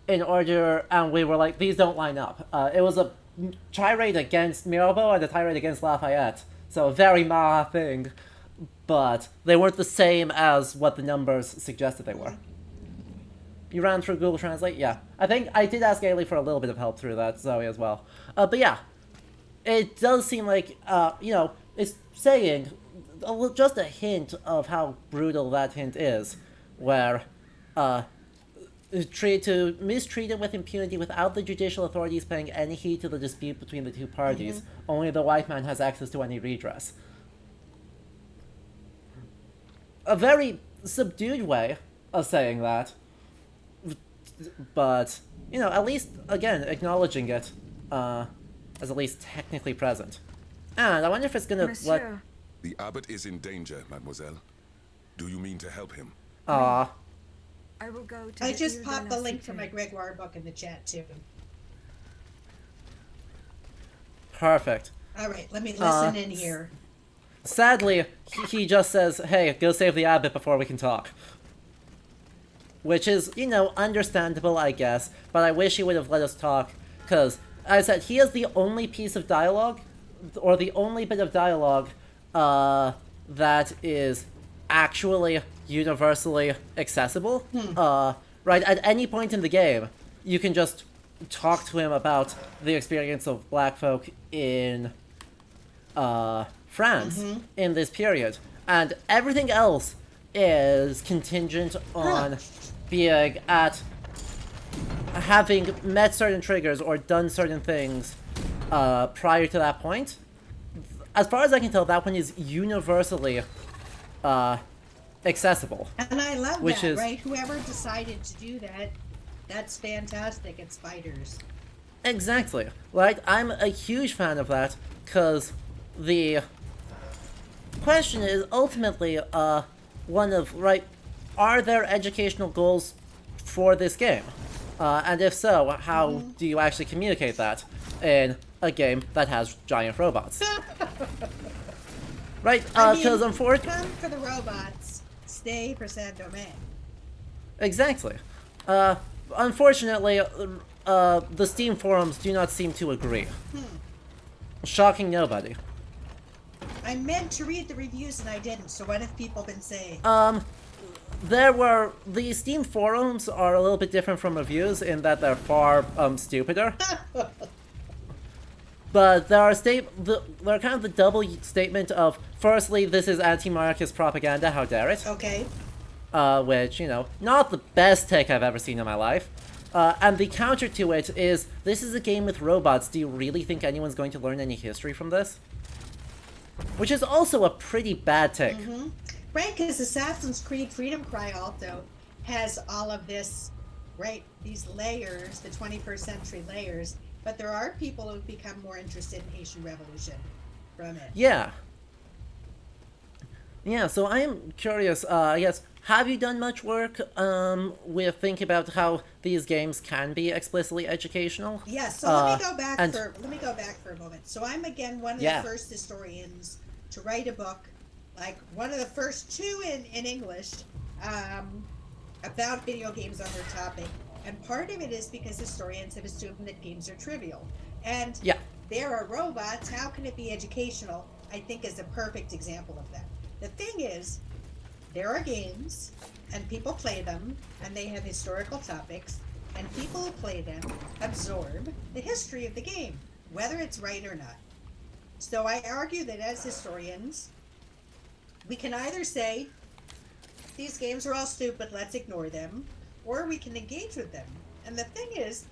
In order, and we were like, these don't line up. It was a tirade against Mirabeau and a tirade against Lafayette, so a very Marat thing, but they weren't the same as what the numbers suggested they were. You ran through Google Translate? Yeah. I think I did ask Ailey for a little bit of help through that, Zoe, as well. But yeah, it does seem like, it's saying just a hint of how brutal that hint is, where, mistreated with impunity without the judicial authorities paying any heed to the dispute between the two parties. Only the white man has access to any redress. A very subdued way of saying that, but, at least, again, acknowledging it as at least technically present. And I wonder if it's gonna Monsieur. The abbot is in danger, mademoiselle. Do you mean to help him? I will go to I the just Ile de popped la the link for Cité. my Gregoire book in the chat too. Perfect. All right, let me listen in here. sadly, he just says, hey, go save the abbot before we can talk. Which is, you know, understandable, I guess, but I wish he would have let us talk, because, as I said, he is the only piece of dialogue, or the only bit of dialogue, that is actually universally accessible. Right, at any point in the game, you can just talk to him about the experience of black folk in, France in this period. And everything else is contingent on being at having met certain triggers or done certain things prior to that point. As far as I can tell, that one is universally accessible. And I love Which that, is- right? Whoever decided to do that, that's fantastic. It's fighters. Exactly. Right? I'm a huge fan of that, because the question is ultimately one of, right, are there educational goals for this game? And if so, how do you actually communicate that in a game that has giant robots? Right? Because unfortunately... come for the robots, stay for San Domingue. Exactly. Unfortunately, the Steam forums do not seem to agree. Shocking nobody. I meant to read the reviews and I didn't, so what have people been saying? The Steam forums are a little bit different from reviews in that they're far, stupider. But there are they're kind of the double statement of, firstly, this is anti-monarchist propaganda, how dare it? Okay. Which, you know, not the best take I've ever seen in my life. And the counter to it is, this is a game with robots, do you really think anyone's going to learn any history from this? Which is also a pretty bad take. Right, because Assassin's Creed Freedom Cry also has all of this, right, these layers, the 21st century layers, but there are people who've become more interested in Haitian Revolution from it. Yeah. Yeah, so I am curious, I guess, have you done much work with thinking about how these games can be explicitly educational? Yeah, so let me go back and- for a moment. So I'm again one of Yeah. the first historians to write a book, like one of the first two in English, about video games on their topic. And part of it is because historians have assumed that games are trivial. And Yeah. there are robots, how can it be educational? I think is a perfect example of that. The thing is, there are games, and people play them, and they have historical topics, and people who play them absorb the history of the game, whether it's right or not. So I argue that as historians, we can either say, these games are all stupid, let's ignore them, or we can engage with them. And the thing is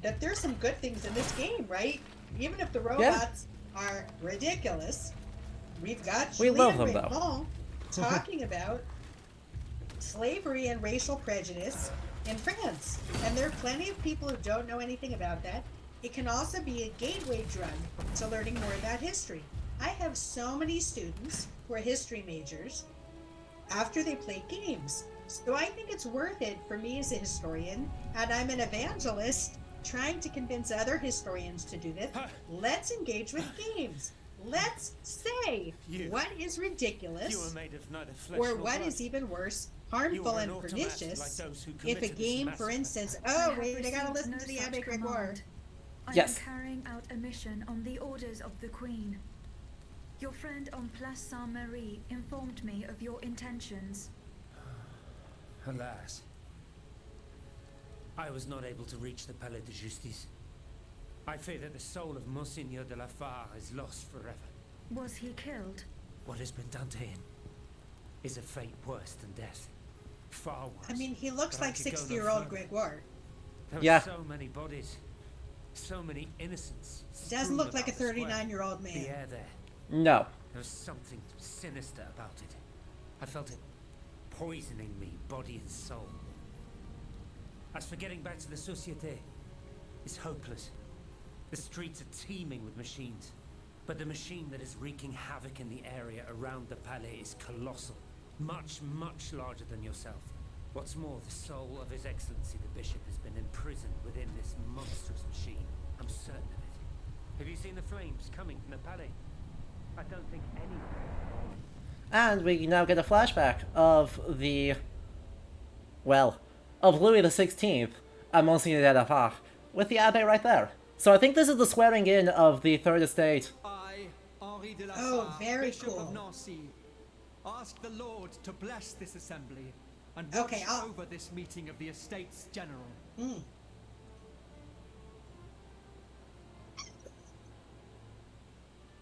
that there's some good things in this game, right? Even if the robots are ridiculous, we've got We love them, Julian though. Raymond talking about slavery and racial prejudice in France. And there are plenty of people who don't know anything about that. It can also be a gateway drug to learning more about history. I have so many students who are history majors after they play games. So I think it's worth it for me as a historian, and I'm an evangelist trying to convince other historians to do this. Let's engage with games. Let's say what is ridiculous, You were made of neither flesh or nor what blood. is even worse, You harmful are an and automat pernicious. like those who If a committed this game, for massacre. instance, I oh have wait, I gotta received listen no to the such Abbe Gregoire. command. I Yes. am carrying out a mission on the orders of the Queen. Your friend on Place Saint-Marie informed me of your intentions. Alas, I was not able to reach the Palais de Justice. I fear that the soul of Monseigneur de la Fare is lost forever. Was he killed? What has been done to him is a fate worse than death. Far worse. I mean, he looks But I like could go no 60-year-old further. Gregoire. There Yeah. are so many bodies, so many innocents. Doesn't strewn look like a about the square. 39-year-old man. The air there, No. there was something sinister about it. I felt it poisoning me, body and soul. As for getting back to the Société, it's hopeless. The streets are teeming with machines. But the machine that is wreaking havoc in the area around the Palais is colossal. Much, much larger than yourself. What's more, the soul of His Excellency the Bishop has been imprisoned within this monstrous machine. I'm certain of it. Have you seen the flames coming from the Palais? I don't think anyone. And we now get a flashback of of Louis XVI at Monsignor de la Fare, with the Abbé right there. So I think this is the swearing in of the Third Estate. I, Henri de la Oh, Fare, very Bishop cool. of Nancy, ask the Lord to bless this assembly and watch over this meeting of the Estates General.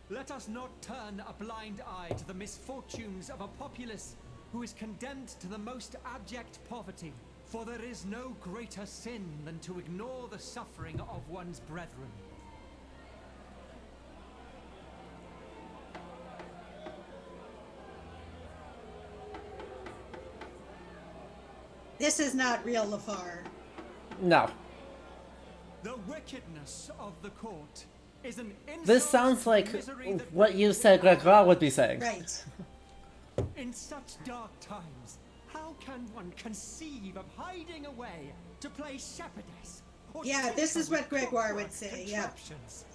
Let us not turn a blind eye to the misfortunes of a populace who is condemned to the most abject poverty, for there is no greater sin than to ignore the suffering of one's brethren. This is not real Lafar. No. The wickedness of the court is an insult This sounds to like misery that what you said Gregoire would be saying. Right. in such dark times, how can one conceive of hiding away to play shepherdess? Or Yeah, this tinker is what with Gregoire would clockwork say, yeah. contraptions?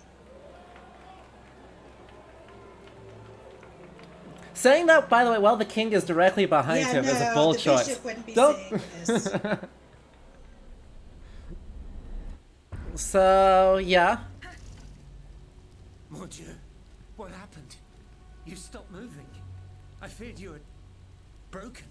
Saying that, by the way, while the king is directly behind him is a bold the choice. bishop wouldn't be Don't. saying this. So yeah. Mon Dieu, what happened? You stopped moving. I feared you had broken.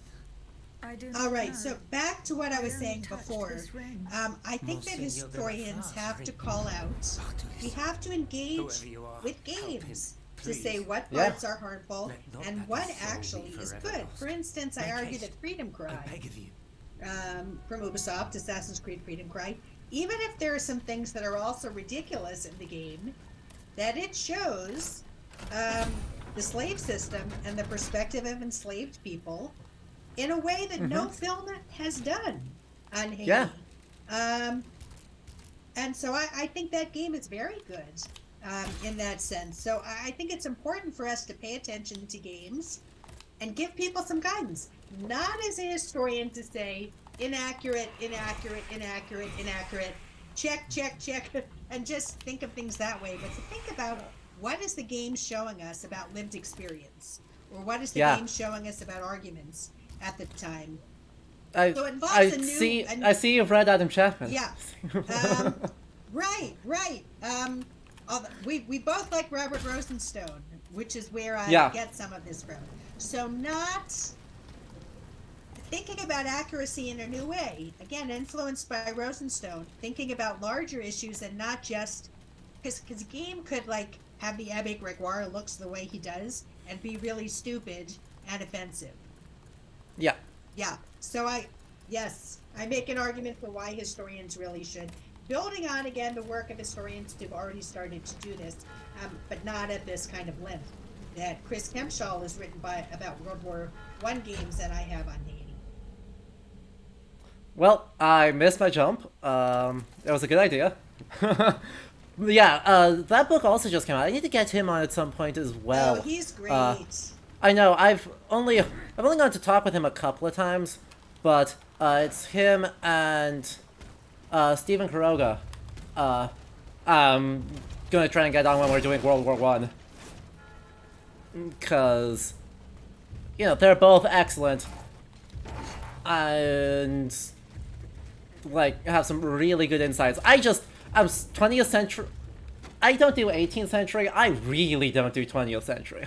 I do All not right, know. so back to what I was only saying touched before. this ring. I think that Monseigneur de la historians Fare, have to ring. call out. We have to engage Whoever you are, with help him, games to please. say what Yeah. parts are harmful Let not and that what soul be actually is forever good. lost. For instance, I Make argue haste. that Freedom I Cry beg of you. from Ubisoft, Assassin's Creed Freedom Cry, even if there are some things that are also ridiculous in the game, that it shows the slave system and the perspective of enslaved people in a way that no film has done on Haiti. Yeah. And so I think that game is very good in that sense. So I think it's important for us to pay attention to games and give people some guidance. Not as a historian to say inaccurate, inaccurate, inaccurate, inaccurate, check, check, check, and just think of things that way, but to think about what is the game showing us about lived experience, or what is the game showing us about arguments at the time. So it involves a new. I see you've read Adam Chapman. Yeah. Right. We both like Robert Rosenstone, which is where I get some of this from. So not thinking about accuracy in a new way. Again, influenced by Rosenstone, thinking about larger issues and not just because a game could like have the Abbe Gregoire looks the way he does and be really stupid and offensive. Yeah. Yeah. So I make an argument for why historians really should. Building on, again, the work of historians who've already started to do this, but not at this kind of length that Chris Kempshall has written about World War I games that I have on Haiti. Well, I missed my jump. It was a good idea. Yeah, that book also just came out. I need to get him on at some point as well. Oh, he's great. I know. I've only gone to talk with him a couple of times, but it's him and Stephen Kuroga. I'm gonna try and get on when we're doing World War I, because they're both excellent and like have some really good insights. I'm 20th century. I don't do 18th century. I really don't do 20th century.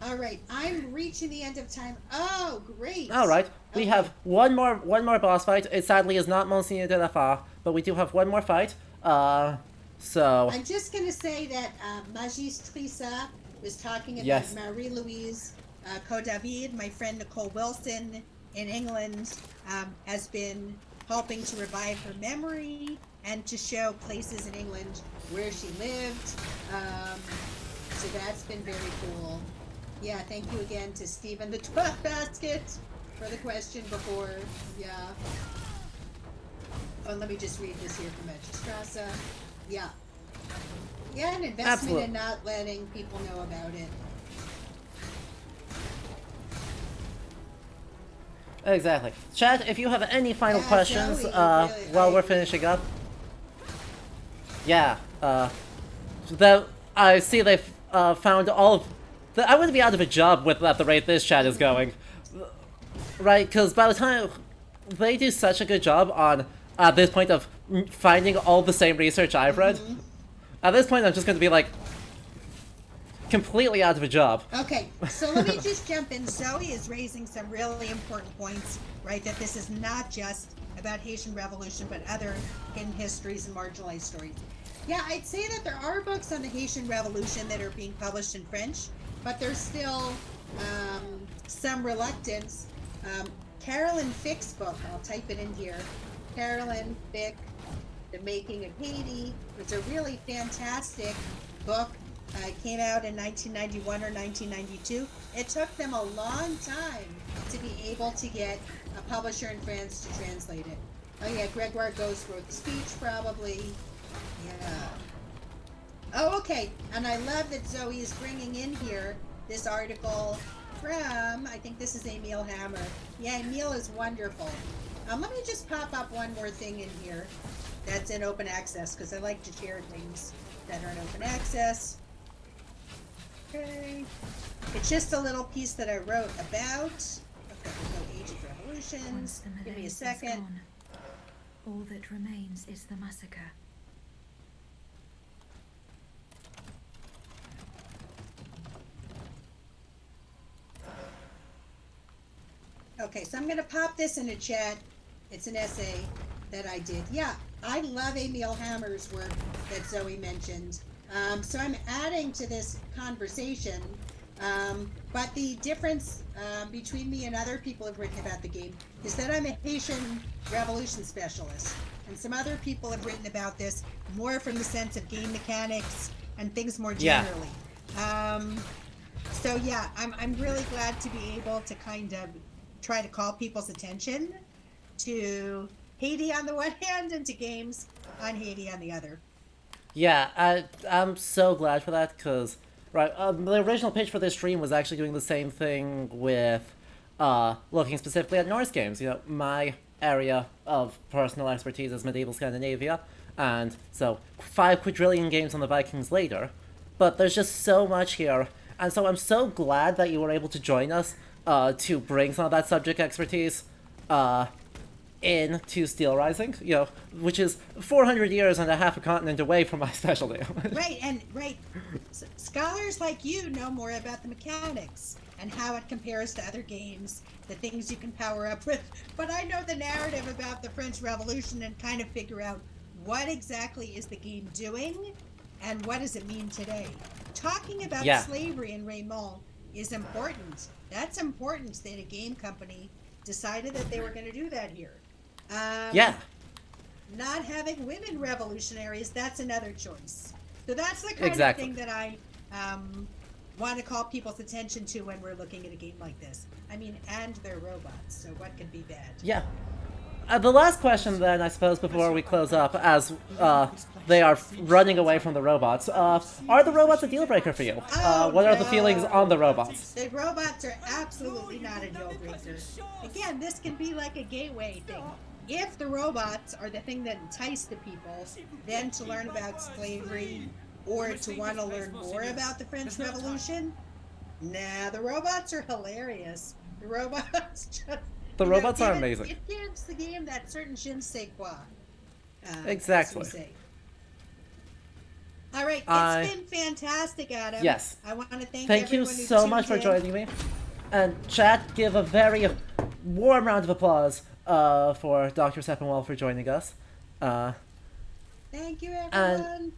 All right, I'm reaching the end of time. Oh, great. All right, we have one more boss fight. It sadly is not Monsignor de la Fare, but we do have one more fight. So I'm just going to say that Magistrisa was talking about Yes. Marie-Louise Codavid. My friend Nicole Wilson in England has been helping to revive her memory and to show places in England where she lived. So that's been very cool. Yeah, thank you again to Stephen the 12th Basket for the question before. Yeah. Oh, let me just read this here from Magistrasa. Yeah. Yeah, an investment Absolutely. in not letting people know about it. exactly. Chat, if you have any final Yeah, questions Zoe, while we're finishing up. Yeah. I see found all of... I wouldn't be out of a job with at the rate this chat is going. Right, because by the time... They do such a good job on, at this point, of finding all the same research I've read. At this point, I'm just going to be, like, completely out of a job. Okay, so let me just jump in. Zoe is raising some really important points, right? That this is not just about Haitian Revolution, but other hidden histories and marginalized stories. Yeah, I'd say that there are books on the Haitian Revolution that are being published in French, but there's still some reluctance. Carolyn Fick's book, I'll type it in here. Carolyn Fick, The Making of Haiti. It's a really fantastic book. It came out in 1991 or 1992. It took them a long time to be able to get a publisher in France to translate it. Oh yeah, Gregoire Ghost wrote the speech probably. Yeah. Oh, okay. And I love that Zoe is bringing in here this article from, I think this is Emil Hammer. Yeah, Emil is wonderful. Let me just pop up one more thing in here that's in open access, because I like to share things that are in open access. Okay. It's just a little piece that I wrote about. Okay, no Age of Revolutions. Give me a second. Gone, all that remains is the massacre. Okay, so I'm going to pop this in a chat. It's an essay that I did. Yeah, I love Emil Hammer's work that Zoe mentioned. So I'm adding to this conversation. But the difference between me and other people who've written about the game is that I'm a Haitian Revolution specialist. And some other people have written about this more from the sense of game mechanics and things more generally. So yeah, I'm really glad to be able to kind of try to call people's attention to Haiti on the one hand and to games on Haiti on the other. Yeah, I'm so glad for that, because right, the original pitch for this stream was actually doing the same thing with looking specifically at Norse games. You know, my area of personal expertise is medieval Scandinavia, and so 5 quadrillion games on the Vikings later, but there's just so much here, and so I'm so glad that you were able to join us to bring some of that subject expertise into Steelrising, you know, which is 400 years and a half a continent away from my specialty. Right. Scholars like you know more about the mechanics and how it compares to other games, the things you can power up with. But I know the narrative about the French Revolution and kind of figure out what exactly is the game doing and what does it mean today. Talking about slavery in Raymond is important. That's important that a game company decided that they were going to do that here. Not having women revolutionaries, that's another choice. So that's the kind of thing that I want to call people's attention to when we're looking at a game like this. I mean, and they're robots, so what could be bad? Yeah. The last question then, I suppose, before we close up, as they are running away from the robots, are the robots a deal breaker for you? What are the feelings on the robots? The robots are absolutely not a deal breaker. Again, this can be like a gateway thing. If the robots are the thing that entice the people, then to learn about slavery or to want to learn more about the French Revolution, nah, the robots are hilarious. The robots just... The robots are amazing. It gives the game that certain je ne sais quoi. Exactly. All right, it's been fantastic, Adam. Yes. I want to thank you everyone so much for joining me. And chat, give a very warm round of applause for Dr. Sepinwall for joining us. Thank you, everyone.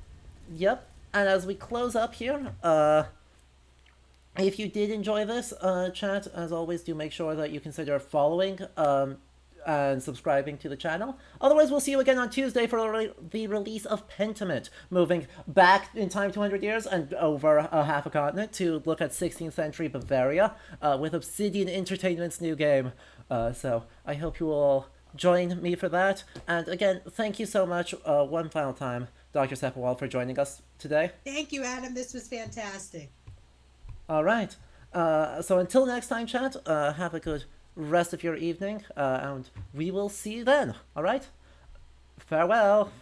Yep. And as we close up here, if you did enjoy this, chat, as always, do make sure that you consider following and subscribing to the channel. Otherwise, we'll see you again on Tuesday for the release of Pentiment, moving back in time 200 years and over a half a continent to look at 16th century Bavaria with Obsidian Entertainment's new game. So I hope you will join me for that. And again, thank you so much one final time, Dr. Sepinwall, for joining us today. Thank you, Adam. This was fantastic. All right. So until next time, chat, have a good rest of your evening, and we will see you then. All right? Farewell.